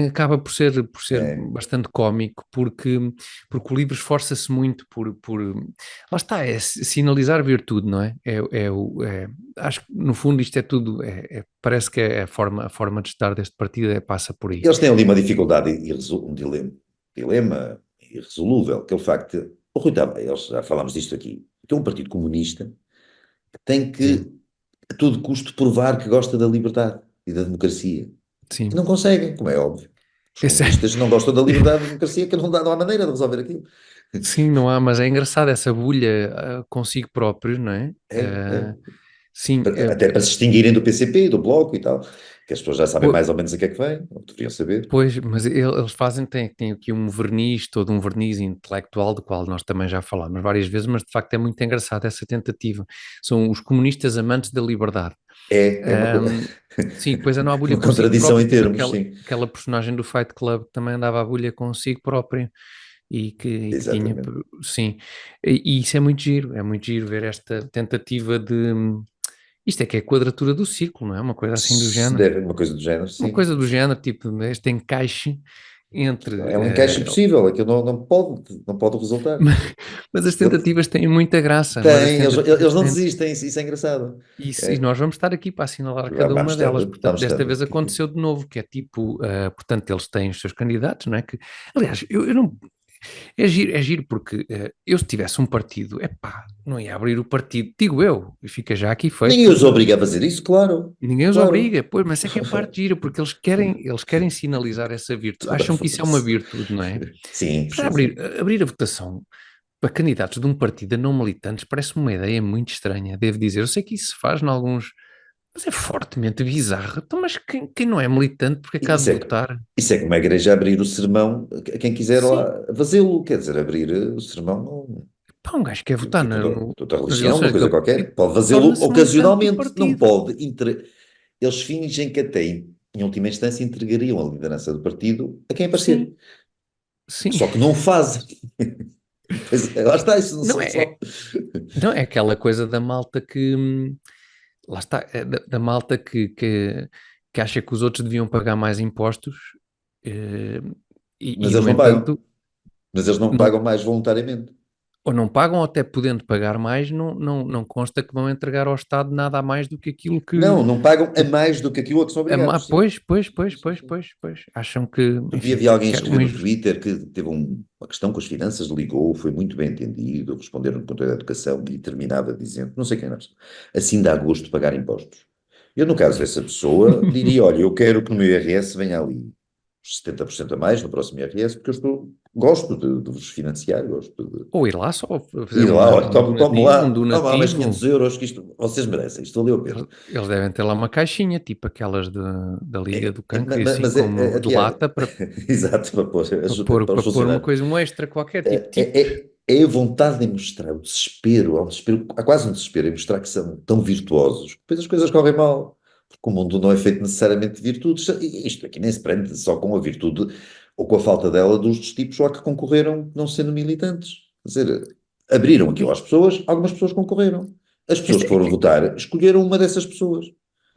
acaba por ser É. bastante cómico, porque o livro esforça-se muito lá está, é sinalizar virtude, não é? Acho que no fundo isto é tudo, parece que é a forma de estar deste partido passa por aí. Eles têm ali uma dificuldade um dilema irresolúvel, que é o facto de, o Rui Tavares, já falámos disto aqui, que é um partido comunista que tem Sim, a todo custo provar que gosta da liberdade e da democracia. E sim. não conseguem, como é óbvio. Os Esse é- comunistas não gostam da liberdade e da democracia, que não há maneira de resolver aquilo. Sim, não há, mas é engraçado essa bolha consigo próprios, não é? É. Sim, Até para se distinguirem do PCP, do Bloco e tal, que as pessoas já sabem mais ou menos a que é que vem, ou deveriam saber. pois, mas eles fazem, têm aqui um verniz, todo um verniz intelectual, do qual nós também já falámos várias vezes, mas de facto é muito engraçado essa tentativa. São os comunistas amantes da liberdade. É uma coisa, Ahm, sim, depois andam à bulha uma consigo contradição próprio, em tipo termos, sim. aquela personagem do Fight Club que também andava à bulha consigo próprio e que tinha, Exatamente. sim, e isso é muito giro ver esta tentativa de, isto é que é a quadratura do círculo, não é? Uma coisa assim do Se género. der uma coisa do género, Uma sim. coisa do género, tipo, este encaixe É entre. um encaixe impossível, aquilo não pode resultar. Mas as Ele tentativas têm muita graça, mas as tem, eles, tentativas eles não têm. desistem, isso é engraçado. E É, nós vamos estar aqui para assinalar cada vamos uma delas. estando, Portanto, vamos desta estando. vez aconteceu de novo, que é tipo, portanto, eles têm os seus candidatos, não é? Que, aliás, eu não. É giro porque eu se tivesse um partido, epá, não ia abrir o partido, digo eu, e fica já aqui Ninguém feito. os obriga a fazer isso, claro, E ninguém os claro. obriga, pois, mas é que é parte gira, porque eles querem sinalizar essa virtude, acham que isso é uma virtude, não é? Sim, Para sim, abrir, sim. abrir a votação para candidatos de um partido a não militantes parece-me uma ideia muito estranha, devo dizer. Eu sei que isso se faz em alguns, mas é fortemente bizarro. Então, mas quem não é militante, porque é que há de Isso é, votar? isso é como a igreja abrir o sermão a quem quiser Sim, lá fazê-lo, quer dizer, abrir o sermão pá, um gajo quer votar tipo no. de outra Ou religião, uma seja, coisa ele qualquer, pode fazê-lo torna-se militante do ocasionalmente, não partido. pode. Eles fingem que até, em última instância, entregariam a liderança do partido a quem aparecer. Sim, sim. Só que não o fazem. Pois, lá está, isso não Não são é, só. não é aquela coisa da malta que. Lá está, é da malta que acha que os outros deviam pagar mais impostos eh, Mas e, eles no não pagam. entanto, Mas eles não não, pagam mais voluntariamente. ou não pagam, ou até podendo pagar mais, não consta que vão entregar ao Estado nada a mais do que aquilo que. Não pagam a mais do que aquilo a que são obrigados, sim. Pois, Sim, sim. acham que, Havia, enfim, havia alguém a que é escrever uma no Twitter que teve uma questão com as finanças, ligou, foi muito bem entendido, responderam no ponto da educação e terminava dizendo, não sei quem é, assim dá gosto de pagar impostos. Eu, no caso dessa pessoa, diria, olha, eu quero que no meu IRS venha ali os 70% a mais no próximo IRS, porque gosto de vos financiar, gosto de Ou ir lá só fazer ir lá, olha, tome um lá, toma lá mais donativo. 500 euros, que isto, vocês merecem, isto valeu a pena. Eles devem ter lá uma caixinha, tipo aquelas da Liga do Cancro, e assim Mas como a de piada, lata, para exato, para pôr, para pôr, para os para pôr uma funcionários. coisa, um extra qualquer, tipo, É a vontade de mostrar o desespero, há quase um desespero em mostrar que são tão virtuosos, que depois as coisas correm mal, porque o mundo não é feito necessariamente de virtudes, e isto aqui nem se prende só com a virtude ou com a falta dela dos tipos lá que concorreram não sendo militantes. Quer dizer, abriram aquilo às pessoas, algumas pessoas concorreram. As pessoas este, que é foram votar escolheram uma dessas pessoas.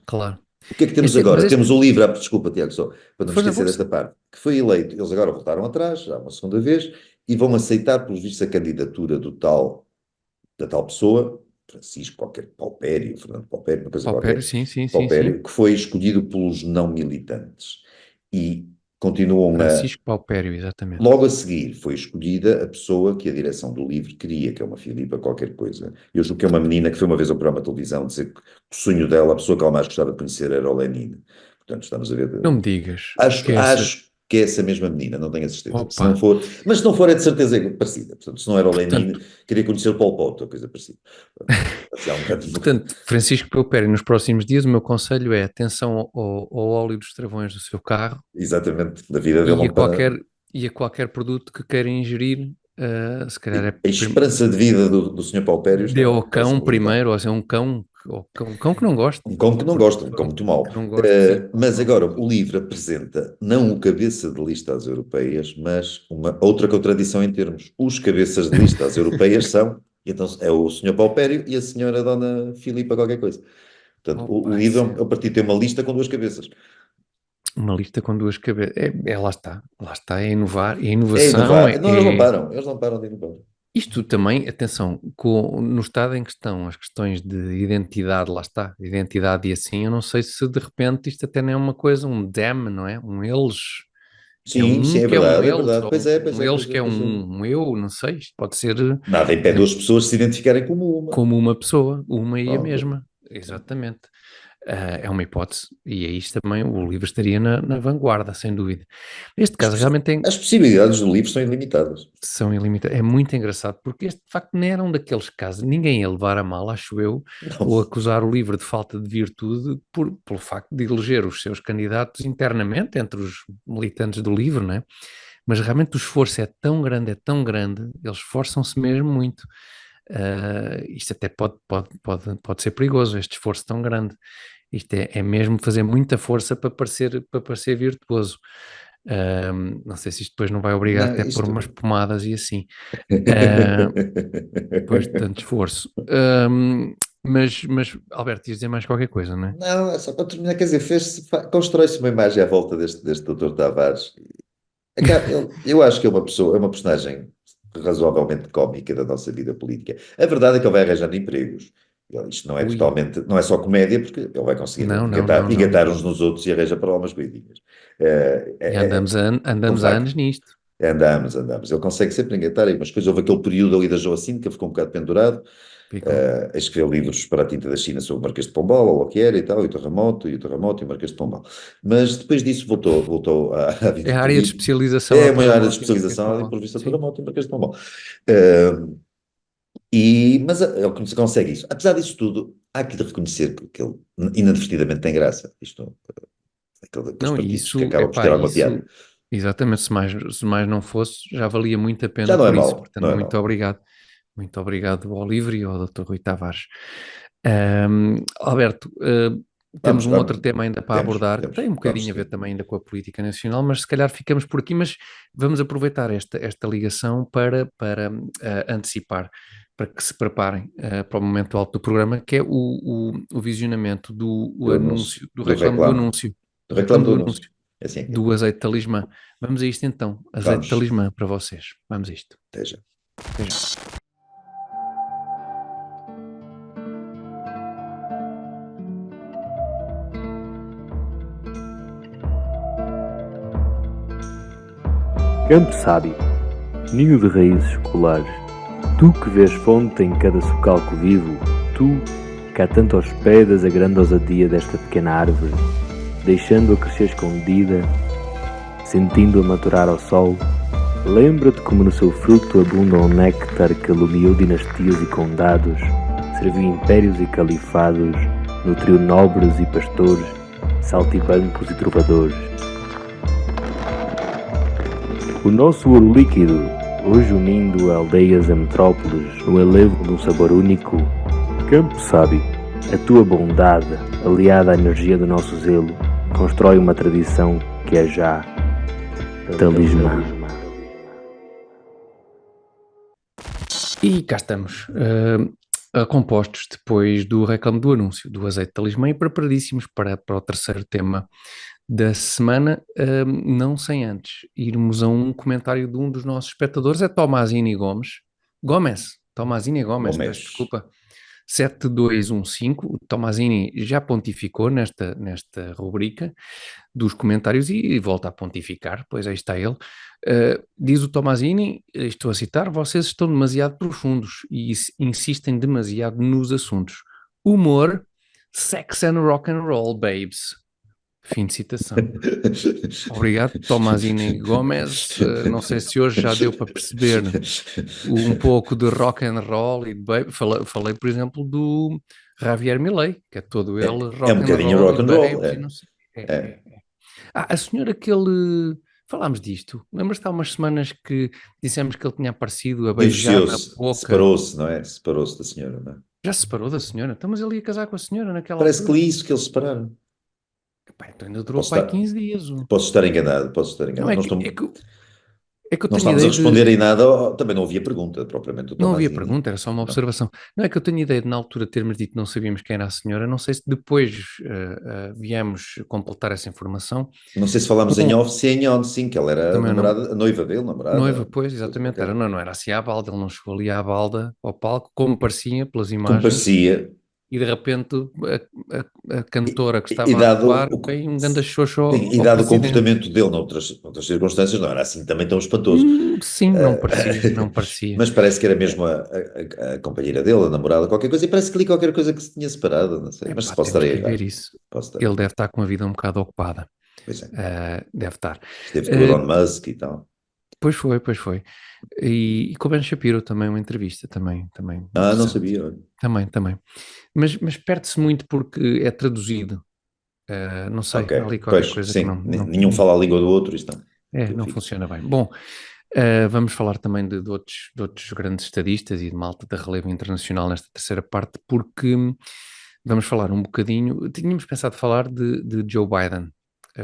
claro, O que é que temos mas agora? este, Temos o LIVRE, desculpa, Tiago, só para não me força, esquecer força, desta parte, que foi eleito, eles agora voltaram atrás, já uma segunda vez, e vão aceitar, pelos vistos, a candidatura da tal pessoa, Francisco qualquer Paupério, Fernando Paupério, uma coisa Paupério, qualquer, sim, sim, sim, sim, Paupério, que foi escolhido pelos não militantes. E continuam a. Francisco Paupério, exatamente. Logo a seguir foi escolhida a pessoa que a direção do LIVRE queria, que é uma Filipa qualquer coisa. Eu julgo que é uma menina que foi uma vez ao programa de televisão dizer que o sonho dela, a pessoa que ela mais gostava de conhecer era o Lenin. Portanto, estamos a ver. Não me digas que Acho, é essa, acho que é essa mesma menina, não tenho a certeza. Se opa, não for, mas se não for, é de certeza parecida. Portanto, se não era o Lenin, portanto, queria conhecer o Pol Pot, ou coisa parecida. Assim, há um bocado portanto, Francisco Paupério, nos próximos dias, o meu conselho é atenção ao óleo dos travões do seu carro exatamente da vida dele e a não para. qualquer, e a qualquer produto que queira ingerir, se calhar é A esperança de vida do Sr. Paupério dê está ao quase cão limitada. primeiro, ou seja, um cão que não goste, Um cão que não porque gosta, um cão muito mau. que não goste, sim. Mas agora o livro apresenta não o cabeça de lista às europeias, mas uma outra contradição em termos. Os cabeças de lista às europeias são, então é o Sr. Paupério e a Senhora Dona Filipa qualquer coisa. Portanto, o Opa, livro é o partido tem uma lista com duas cabeças. uma lista com duas cabeças. Lá está, é inovar, é É inovação, inovar. Não, eles não param de inovar. isto também, atenção, no estado em que estão as questões de identidade, lá está, identidade e assim, eu não sei se de repente isto até não é uma coisa, um them, não é? Um eles, é Sim, sim, um é que é um verdade, é eles, verdade. Pois ou é, pois um é, eles pois é, que é pois é. um eu, não sei, isto pode ser Nada impede eh, duas pessoas se identificarem como uma. como uma pessoa, uma e a Pronto. mesma. exatamente. É uma hipótese, e aí isto também o livro estaria na vanguarda, sem dúvida. Neste As, caso, realmente tem, as possibilidades do livro são ilimitadas. são ilimitadas. É muito engraçado, porque este, de facto, não era um daqueles casos, ninguém ia levar a mal, acho eu, Não. ou acusar o livro de falta de virtude pelo facto de eleger os seus candidatos internamente, entre os militantes do livro, né? Mas realmente o esforço é tão grande, eles esforçam-se mesmo muito. Isto até pode ser perigoso, este esforço tão grande. Isto é mesmo fazer muita força para parecer virtuoso. Não sei se isto depois não vai obrigar Não, até a pôr umas isto. pomadas e assim, uh, depois de tanto esforço. Mas, Alberto, ias dizer mais qualquer coisa, não é? Não, é só para terminar, quer dizer, constrói-se uma imagem à volta deste Dr. Tavares. Eu acho que é uma pessoa, é uma personagem razoavelmente cómica da nossa vida política. A verdade é que ele vai arranjando empregos. Isto não é Ui, totalmente, não é só comédia, porque ele vai conseguindo não, não, não, engatar, não. engatar uns nos outros e arranja para lá umas coisinhas. E De andamos há facto. anos nisto. Andamos. Ele consegue sempre engatar aí umas coisas. Houve aquele período ali da Joacine que ficou um bocado pendurado, Ficou. a escrever livros para a tinta da China sobre o Marquês de Pombal, ou o que era e tal, e o Marquês de Pombal. Mas depois disso voltou à É vida a área de política. especialização É a uma área de Torramote e Marquês de especialização em Pombal. previsão de Sim. terremoto e Marquês de Pombal. Mas ele consegue isso. Apesar disso tudo, há que lhe reconhecer que ele inadvertidamente tem graça. Isto, aqueles Não, e partidos que isso, acabam por ter epá, alguma piada. isso, exatamente, se mais não fosse, já valia muito a Já pena não é por isso. mau, Portanto, não é muito mau. obrigado. Muito obrigado ao Livre e ao Dr. Rui Tavares. Alberto, temos um outro Vamos, tema ainda para abordar, que tem um vamos bocadinho a ver seguir. também ainda com a política nacional, mas se calhar ficamos por aqui, mas vamos aproveitar esta ligação para antecipar, para que se preparem para o momento alto do programa, que é o visionamento do Do anúncio, anúncio, do reclame do do reclamo reclame do do anúncio. anúncio É assim aqui. do azeite talismã. Vamos a isto então, azeite Vamos, talismã para vocês. Vamos a isto. até já. Até já. Campo sábio, ninho de raízes escolares, tu que vês fonte em cada socalco vivo, tu que há tanto hospedas a grande ousadia desta pequena árvore, deixando-a crescer escondida, sentindo-a maturar ao sol, lembra-te como no seu fruto abunda um néctar que alumiou dinastias e condados, serviu impérios e califados, nutriu nobres e pastores, saltibancos e trovadores. O nosso ouro líquido, hoje unindo aldeias a metrópoles no elevo de um sabor único, campo sábio, a tua bondade, aliada à energia do nosso zelo, constrói uma tradição que é já talismã. E cá estamos, compostos depois do reclame do anúncio do azeite talismã e preparadíssimos para o terceiro tema da semana, não sem antes irmos a um comentário de um dos nossos espectadores, é Tomazini Gomes, peço Gomes. desculpa, 7215. O Tomazini já pontificou nesta rubrica dos comentários e volta a pontificar, pois aí está ele. Diz o Tomazini, estou a citar: vocês estão demasiado profundos e insistem demasiado nos assuntos. Humor, sex and rock and roll, babes. Fim de citação. Obrigado, Tomazini Gomes. Não sei se hoje já deu para perceber um pouco de rock and roll e de baby. Falei, por exemplo, do Javier Milei, que é todo ele É um rock and bocadinho roll e rock and roll, babes e é. não sei. É. A senhora que ele. Falámos disto. Lembras-te há umas semanas que dissemos que ele tinha aparecido a beijar na Divorciou-se, boca? separou-se, não é? Separou-se da senhora, não é? Já se separou da senhora? Então, mas ele ia casar com a senhora naquela Parece que altura. li isso que eles separaram. Epá, então ainda durou Posso para aí estar, 15 dias. posso estar enganado, posso estar Não, enganado. é que eu Não tenho estamos a ideia de. responder em nada, também não havia pergunta, propriamente, do Não havia Tomazini. pergunta, era só uma Não. observação. Não é que eu tenho ideia de, na altura, termos dito que não sabíamos quem era a senhora. Não sei se depois viemos completar essa informação. Não sei se falámos em Com, off, se é em on, sim, que ela era a também não. namorada, a noiva dele, namorada, Noiva, pois, coisa exatamente. qualquer. Não era assim à balda. Ele não chegou ali à balda, ao palco, como parecia pelas Como imagens. parecia. E de repente a cantora que E estava a dado atuar o, vem um ganda xoxo sim, e ao dado o presidente. comportamento dele noutras circunstâncias, não era assim também tão espantoso. Sim, não parecia, não Uh, parecia. mas parece que era mesmo a companheira dele, a namorada, qualquer coisa, e parece que li qualquer coisa que se tinha separado, não sei, mas se Epá, posso estar temos a que ir ver errar, isso. posso estar a Ele errar. deve estar com a vida um bocado ocupada. Pois é, Deve estar. esteve com o Uh, Elon Musk e tal. Pois foi, pois foi. E com o Ben Shapiro também, uma entrevista, também Ah, não interessante. sabia, olha. Também. Mas perde-se muito porque é traduzido. Não sei, Ok, há ali qualquer pois, coisa que sim, nenhum não, fala a língua do outro, isto não, eu não fico. funciona bem. Bom, vamos falar também de outros grandes estadistas e de malta da relevo internacional nesta terceira parte, porque vamos falar um bocadinho. Tínhamos pensado falar de Joe Biden,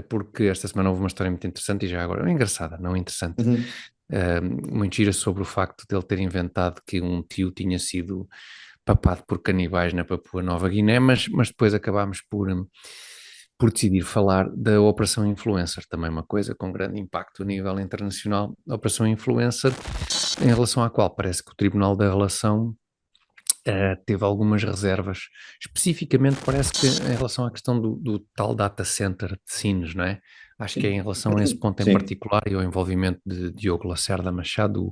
porque esta semana houve uma história muito interessante e já agora, engraçada, não interessante, Uhum. muito gira sobre o facto de ele ter inventado que um tio tinha sido papado por canibais na Papua Nova Guiné, mas depois acabámos por decidir falar da Operação Influencer, também uma coisa com grande impacto a nível internacional, a Operação Influencer, em relação à qual parece que o Tribunal da Relação teve algumas reservas, especificamente parece que em relação à questão do tal data center de Sines, não é? Acho que é em relação a esse ponto em Sim, particular e ao envolvimento de Diogo Lacerda Machado,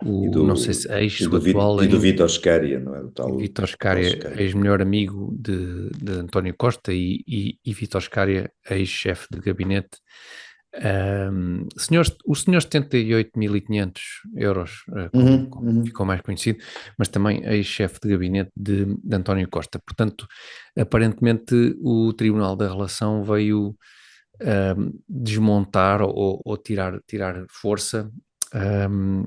e não sei do, se ex, o atual e do ainda, Vítor Scária, não é? O Vítor tal Scária, Scária. ex-melhor amigo de António Costa e Vítor Scária, ex-chefe de gabinete. O senhor 78.500 euros, como Uhum. ficou mais conhecido, mas também ex-chefe de gabinete de António Costa. Portanto, aparentemente o Tribunal da Relação veio desmontar ou tirar força um,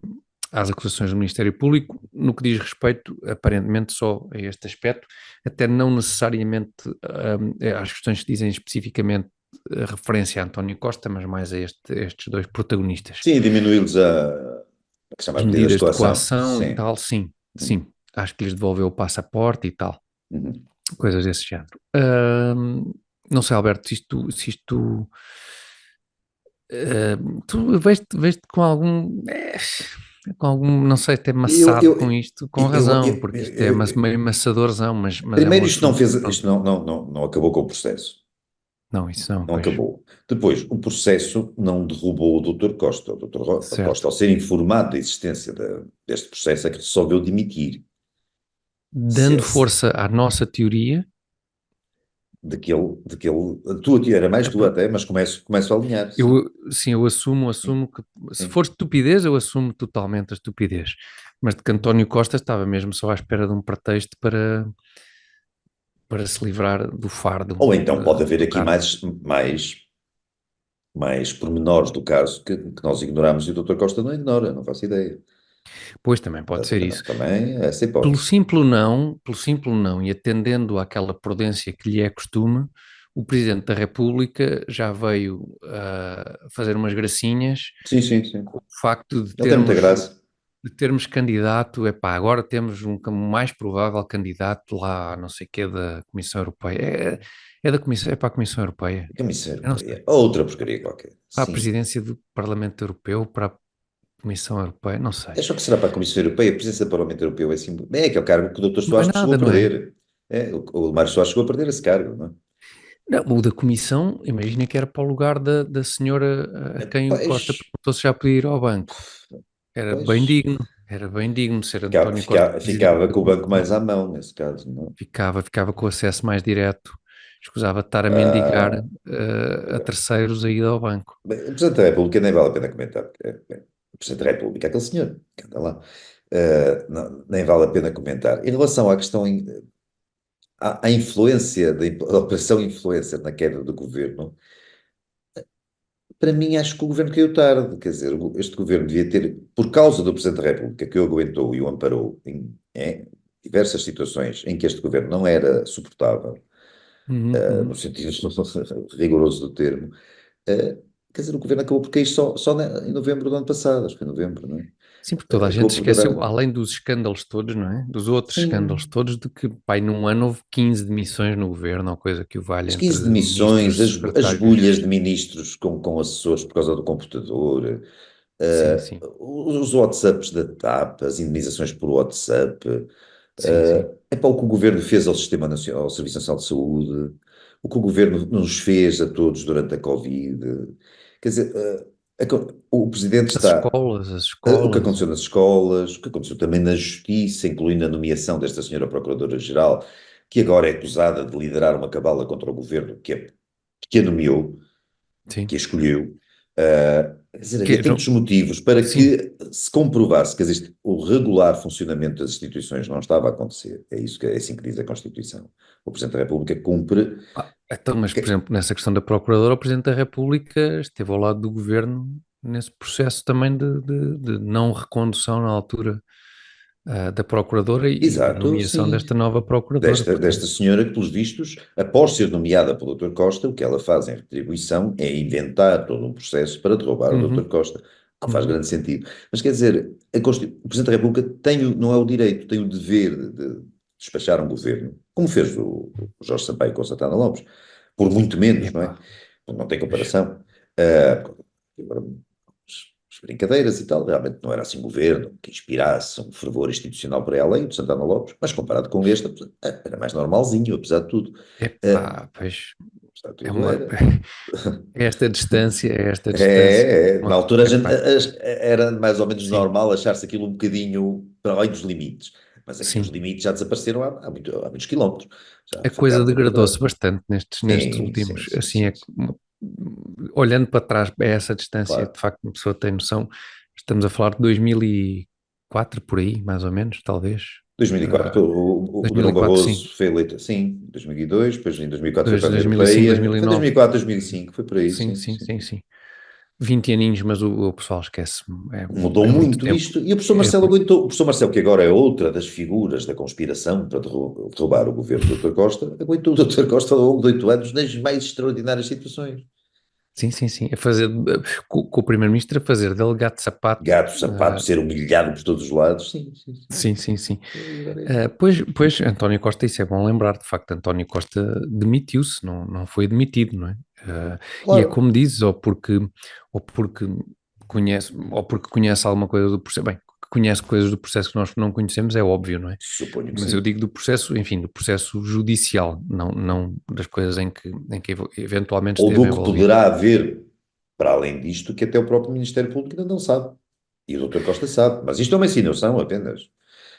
às acusações do Ministério Público, no que diz respeito, aparentemente, só a este aspecto, até não necessariamente às questões que dizem especificamente a referência a António Costa, mas mais a estes dois protagonistas. Sim, diminuí-los a que se chama As medidas de medidas de coação. coação e Sim. tal, sim. Acho que lhes devolveu o passaporte e tal, Uhum. coisas desse género. Não sei, Alberto, se isto tu veste com algum, não sei, até Eu, maçado eu, com isto, com eu, razão, eu, porque isto é eu- meio maçadorzão, mas é um primeiro, isto não assunto, fez, pronto, isto não acabou com o processo. não, isso não, Não pois, acabou. Depois, o processo não derrubou o Dr. Costa. O Dr. Costa, certo. ao ser informado da existência deste processo, é que resolveu dimitir. Se, Dando força à nossa teoria, a tua tia era mais é tua por- até, mas começo a alinhar, sim. sim, eu assumo que, se Sim. for estupidez, eu assumo totalmente a estupidez, mas de que António Costa estava mesmo só à espera de um pretexto para se livrar do fardo Ou então pode haver do aqui cargo. mais pormenores do caso que nós ignoramos e o Dr. Costa não ignora, não faço ideia. Pois também pode ser isso. Também é essa hipótese. Pelo simples não, e atendendo àquela prudência que lhe é costume, o Presidente da República já veio fazer umas gracinhas Sim. com o facto Ele tem muita graça. de termos candidato, epá, agora temos um mais provável candidato lá, não sei o que, da Comissão Europeia. É da Comissão, é para a Comissão Europeia. Que Comissão Eu não sei. Europeia. Outra porcaria qualquer. Para a Sim. presidência do Parlamento Europeu, para a Comissão Europeia, não sei. Acho que será para a Comissão Europeia, a presidência do Parlamento Europeu é assim. É aquele cargo que o Dr. Não é Soares chegou nada, a não é? perder. É, o Mário Soares chegou a perder esse cargo, não Não, o da comissão, imagina que era para o lugar da senhora a é? quem o Costa Pois, perguntou se já podia ir ao banco. pois. Era bem digno ser António Costa presidente Ficava da com o banco comissão. mais à mão, nesse caso, não Ficava com acesso mais direto, escusava de estar a é? mendigar a Bem, terceiros a ir ao banco. o Presidente da República nem vale a pena comentar, porque o Presidente da República é aquele senhor que anda lá. Nem vale a pena comentar. Em relação à questão, à influência, da operação influência na queda do governo, para mim acho que o governo caiu tarde. Quer dizer, este governo devia ter, por causa do Presidente da República, que o aguentou e o amparou em diversas situações em que este governo não era suportável, no Uhum. sentido rigoroso do termo, quer dizer, o governo acabou por cair só em novembro do ano passado, acho que foi novembro, não Sim, porque toda é? a gente Acabou se por esqueceu, durar. além dos escândalos todos, não é? Dos outros escândalos Sim, todos, de que, pai, num ano houve 15 demissões no governo, ou coisa que o valha as entre 15 demissões, ministros, as bulhas secretários. de ministros com assessores por causa do computador, Sim. os WhatsApps da TAP, as indemnizações por WhatsApp, Sim, sim. É para o que o governo fez ao Sistema Nacional, ao Serviço Nacional de Saúde, o que o governo nos fez a todos durante a Covid. Quer dizer, o Presidente As está. escolas, as O que escolas. aconteceu nas escolas, o que aconteceu também na Justiça, incluindo a nomeação desta senhora Procuradora-Geral, que agora é acusada de liderar uma cabala contra o governo que a nomeou, Sim. que a escolheu. Quer dizer, Que havia tantos motivos para sim. que se comprovasse que o regular funcionamento das instituições não estava a acontecer. É assim que diz a Constituição. O Presidente da República cumpre. Então, mas, por exemplo, nessa questão da Procuradora, o Presidente da República esteve ao lado do Governo nesse processo também de não recondução na altura da Procuradora e de Exato, nomeação sim. desta nova Procuradora. Desta senhora que, pelos vistos, após ser nomeada pelo Dr. Costa, o que ela faz em retribuição é inventar todo um processo para derrubar o Dr. Uhum, Costa. Não faz uhum. grande sentido. Mas quer dizer, o Presidente da República não é o direito, tem o dever de despachar um governo, como fez o Jorge Sampaio com o Santana Lopes, por muito menos, não é? Epá, Não tem pois, comparação. Agora, as brincadeiras e tal, realmente não era assim um governo que inspirasse um fervor institucional para além do Santana Lopes, mas comparado com este, era mais normalzinho, apesar de tudo. Eh, pois, Apesar de é tudo uma, era. é esta distância. Na altura Epá, era mais ou menos sim, normal achar-se aquilo um bocadinho para além dos limites, mas aqui os sim. limites já desapareceram há muitos quilómetros, já A coisa falhámos a degradou-se verdade. bastante nestes Sim, sim, últimos, sim, assim, sim, sim, olhando para trás, a essa distância, de claro. facto, uma pessoa tem noção, estamos a falar de 2004, por aí, mais ou menos, talvez. 2004, Ah, o Durão 2004, sim. Barroso foi eleito, sim, 2002, depois em 2004 foi para a União 2005, Europeia, foi 2009. 2004, 2005, foi por aí, Sim, sim, sim, sim. sim, sim. 20 aninhos, mas o pessoal esquece. Mudou É muito muito tempo. isto, e o professor É Marcelo muito. aguentou, o professor Marcelo, que agora é outra das figuras da conspiração para derrubar o governo do Dr. Costa, aguentou o Dr. Costa ao longo de 8 anos nas mais extraordinárias situações. Sim, sim, sim. A fazer, com o primeiro-ministro a fazer dele gato de sapato. Gato, sapato, ser humilhado por todos os lados, sim, sim, sim. Sim, sim, sim. E agora é isso. Pois, António Costa, isso é bom lembrar, de facto, António Costa demitiu-se, não foi demitido, não é? E é Claro, como dizes, ou porque conhece alguma coisa do processo, bem, que conhece coisas do processo que nós não conhecemos, é óbvio, não é? suponho que Mas eu sim. digo do processo, enfim, do processo judicial, não das coisas em que eventualmente Ou esteve do que envolvido. poderá haver, para além disto, que até o próprio Ministério Público ainda não sabe. E o Dr. Costa sabe. Mas isto é uma insinuação apenas.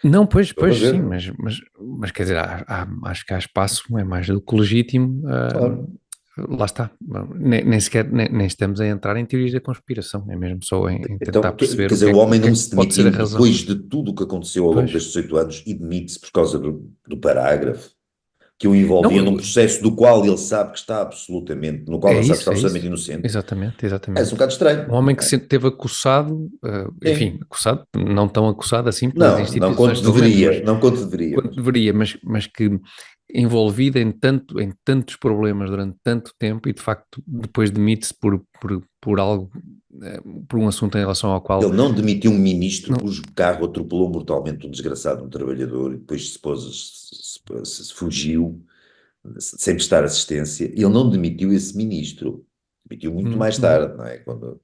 Não, pois, Estou a sim, ver. mas quer dizer, acho que há espaço, é mais do que legítimo. Claro. Lá está. Nem sequer nem estamos a entrar em teorias da conspiração, é mesmo só em tentar Então, quer perceber dizer, o o homem que não é que se pode ser a demitiu razão. depois de tudo o que aconteceu ao longo Pois. destes 8 anos e demite-se por causa do parágrafo que o Não, envolvia num processo do qual ele sabe que está no qual é ele sabe que está isso, é absolutamente isso. inocente. Exatamente, É um exatamente. bocado Um estranho, homem não que é? sempre teve acusado, enfim, Sim. acusado, não tão acusado assim pelas Não instituições, quanto pelo menos, mas deveria, não quanto deveria, quando deveria, mas que envolvida em tantos problemas durante tanto tempo e de facto depois demite-se por algo, por um assunto em relação ao qual ele não demitiu um ministro não, cujo carro atropelou mortalmente um desgraçado, um trabalhador, e depois se fugiu sem prestar assistência. Ele não demitiu esse ministro. Demitiu muito mais uhum, tarde, não é? Quando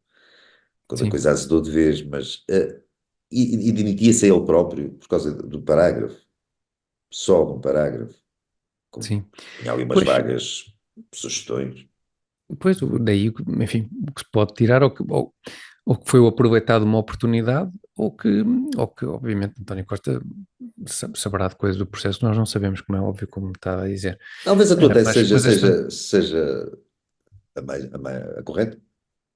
a sim, coisa azedou de vez, mas e demitia-se a ele próprio por causa do parágrafo, só de um parágrafo, como sim. tinha ali umas Pois, vagas sugestões. daí, enfim, o que se pode tirar ou que foi aproveitado uma oportunidade ou que obviamente António Costa saberá de coisas do processo que nós não sabemos, como é óbvio, como está a dizer. Talvez a tua tese Mas esta, seja a correta.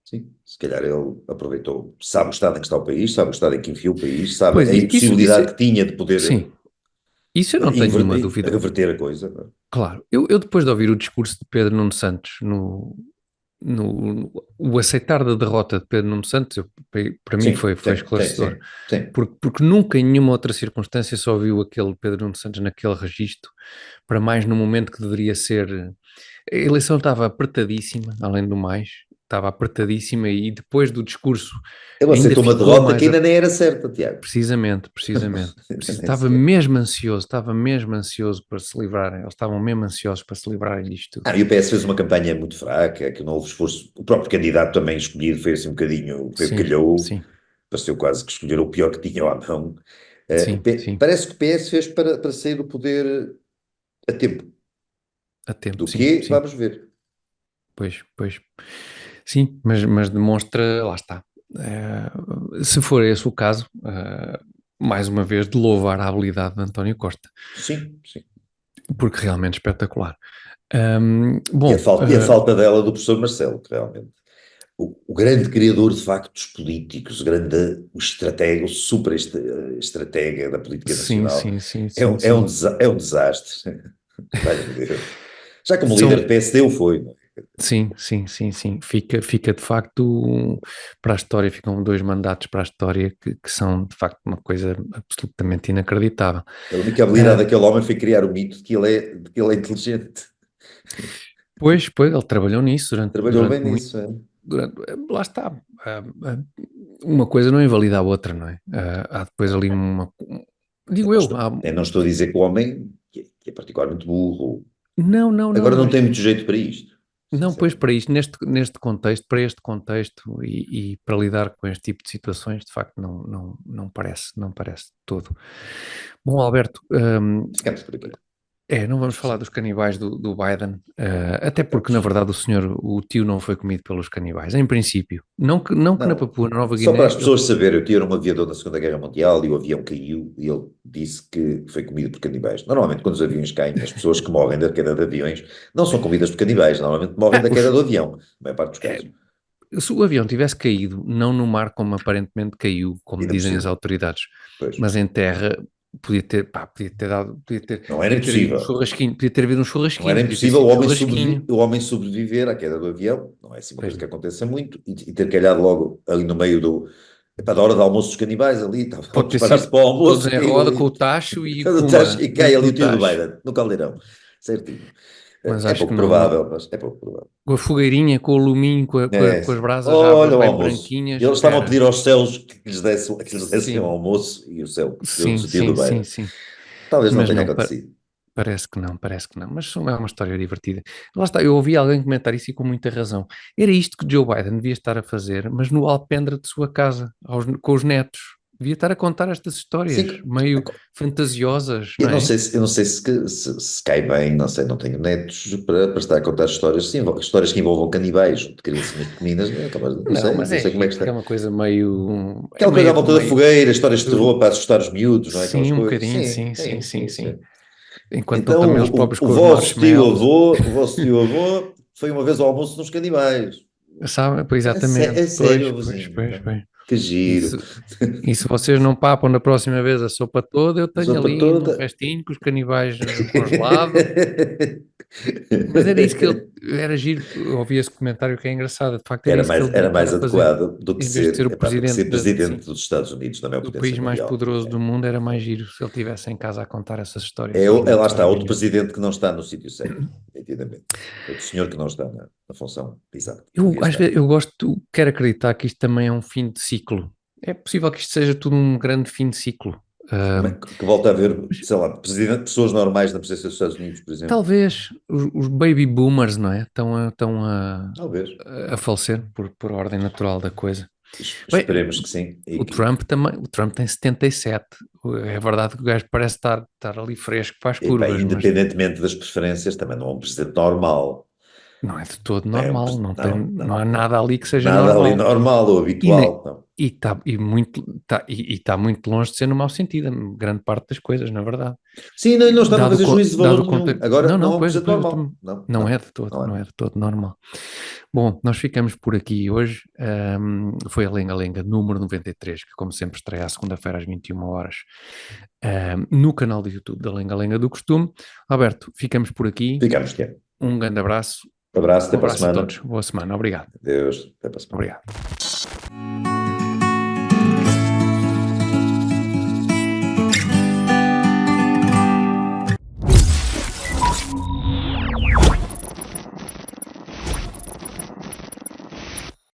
Sim, se calhar ele aproveitou, sabe o estado em que está o país, sabe o estado em que enfiou o país, sabe pois a impossibilidade que tinha de poder sim, isso eu não tenho nenhuma dúvida. reverter a coisa. Não é? Claro, eu depois de ouvir o discurso de Pedro Nuno Santos o aceitar da derrota de Pedro Nuno Santos, para mim Sim, foi sim, sim, esclarecedor, sim, sim. porque nunca em nenhuma outra circunstância só viu aquele Pedro Nuno Santos naquele registro, para mais no momento que deveria ser. A eleição estava apertadíssima, além do mais, estava apertadíssima e depois do discurso Ele ainda aceitou uma ficou derrota que mais. ainda nem era certa, Tiago. Precisamente. Ainda nem sequer. Estava mesmo ansioso para se livrarem, eles estavam mesmo ansiosos para se livrarem disto tudo. E o PS fez uma campanha muito fraca, que não houve esforço. O próprio candidato também escolhido foi assim um bocadinho, foi Sim, calhou, sim. pareceu quase que escolher o pior que tinham à mão. Sim, Parece que o PS fez para sair do poder a tempo. a tempo, Do sim, quê? sim, Vamos ver. pois, sim, mas demonstra, lá está. Se for esse o caso, mais uma vez, de louvar a habilidade de António Costa, Sim, sim. porque realmente espetacular. E a Bom, falta, e a falta dela do professor Marcelo, que realmente. O grande criador de factos políticos, o estratega, o super estratega da política sim, nacional, sim, sim, é sim, um, é um, sim. desa- é um desastre. Valha-me Deus. Já como líder do São, PSD o foi, não é? sim, sim, sim, sim. Fica de facto para a história, ficam 2 mandatos para a história que são de facto uma coisa absolutamente inacreditável. A única habilidade Ah, daquele homem foi criar o mito de que ele é inteligente. pois, ele trabalhou nisso Trabalhou durante bem muito. nisso. É? Lá está. Uma coisa não invalida a outra, não é? Há depois ali Eu digo não eu, estou, eu não estou a dizer que o homem que é particularmente burro. não, não, não, Agora não mas tem muito jeito para isto, não, pois sinceramente. para isto, neste contexto, para este contexto e para lidar com este tipo de situações, de facto, não parece de todo. Bom, Alberto, Ficamos por aqui. não vamos Acho que falar sim. dos canibais do Biden, até porque, na verdade, o tio não foi comido pelos canibais, em princípio. Não que na Não, Papua Nova só para Guiné, as pessoas saberem, o tio era um aviador da Segunda Guerra Mundial e o avião caiu e ele disse que foi comido por canibais. Normalmente, quando os aviões caem, as pessoas que morrem da queda de aviões não são comidas por canibais, normalmente morrem da queda do avião, na maior parte dos eh, casos. se o avião tivesse caído, não no mar como aparentemente caiu, como Ainda por dizem as cima. autoridades, Pois. mas em terra, podia ter dado, Não era podia ter havido um impossível. churrasquinho, podia ter havido um Não era churrasquinho, podia ter impossível sido churrasquinho. o homem sobreviver à queda do avião. Não é assim uma Pois coisa que não. aconteça muito. E ter calhado logo ali no meio da hora do almoço dos canibais ali, estavam a Pode ter preparar-se sido para o todos almoço, em caiu roda com o ali. tacho e Quando puma, e cai dentro ali do o tio do tacho. Biden, no caldeirão. Certinho. Mas É acho que pouco não, não. provável, mas é pouco provável. Com a fogueirinha, com o luminho, É. com as brasas já Olha o bem almoço. branquinhas, Eles estavam a era. pedir aos céus que lhes dessem o Sim, almoço e o céu deu-lhes sim, o tio do sim, sim, Biden. sim. Talvez não Mas tenha não, acontecido. parece que não, parece que não. Mas é uma história divertida. Lá está, eu ouvi alguém comentar isso e com muita razão. Era isto que Joe Biden devia estar a fazer, mas no alpendre de sua casa, com os netos. Devia estar a contar estas histórias, Sim, meio fantasiosas, não é? Eu não sei se cai bem, não sei, não tenho netos para estar a contar histórias, sim, histórias que envolvam canibais, de criancinhas pequeninas, não, é capaz não Não, sei, mas não é sei como é giro, que porque é está. uma coisa meio. É Aquela coisa à meio. volta da fogueira, histórias de terror para assustar os miúdos, não é? Aquelas Sim, um coisas. bocadinho, Sim, sim, sim, sim, sim, sim, sim. sim. Enquanto estão Então, também eles próprios o com os vosso tio marshmallows, avô, o vosso tio avô foi uma vez ao almoço dos canibais. sabe? Pois, É exatamente, sério, pois, avôzinho. Então, pois. que E giro. se, e se vocês não papam da próxima vez a sopa toda, eu tenho Sopa ali ainda um toda. restinho com os canibais congelado. Mas era isso que ele. Era giro, eu ouvi esse comentário que é engraçado. De facto, era isso que ele devia Era estar mais a fazer. adequado Em vez de ser o do que ser presidente, presidente sim, dos Estados Unidos, da maior do potência país mais mundial. poderoso do mundo, era mais giro se ele estivesse em casa a contar essas histórias aos Lá netos ou está, aos outro bisnetos. presidente que não está no sítio certo, nitidamente. Outro senhor que não está na função exata, que Eu, devia às estar. vezes, quero acreditar que isto também é um fim de ciclo. É possível que isto seja tudo um grande fim de ciclo. Ahm, Que volta a haver, sei lá, pessoas normais na presidência dos Estados Unidos, por exemplo. Talvez os baby boomers, não é? Talvez. A falecer por ordem natural da coisa. Bem, Esperemos que sim. o Trump também, o Trump tem 77. É verdade que o gajo parece estar ali fresco para as Epá, curvas, mas independentemente das preferências, também não é um presidente normal. não é de todo Não, é normal. não, Não há nada ali que seja nada ali normal. normal ou E, habitual. Não. está muito longe de ser no mau sentido, grande parte das coisas, na verdade. Sim, não, não estava a fazer juízo de Dado valor o nenhum. contexto. Agora Não, não é um presidente pois eu normal. também. Não, Não não, é de todo, não é. não é de todo normal. Bom, nós ficamos por aqui hoje. Foi a Lenga Lenga número 93, que como sempre estreia à segunda-feira às 21 horas, no canal do YouTube da Lenga Lenga do Costume. Alberto, ficamos por aqui. Ficamos que é. Um grande abraço. Abraço, Um até para a abraço a semana. todos. Boa semana. Obrigado. Adeus, até para a semana. Obrigado.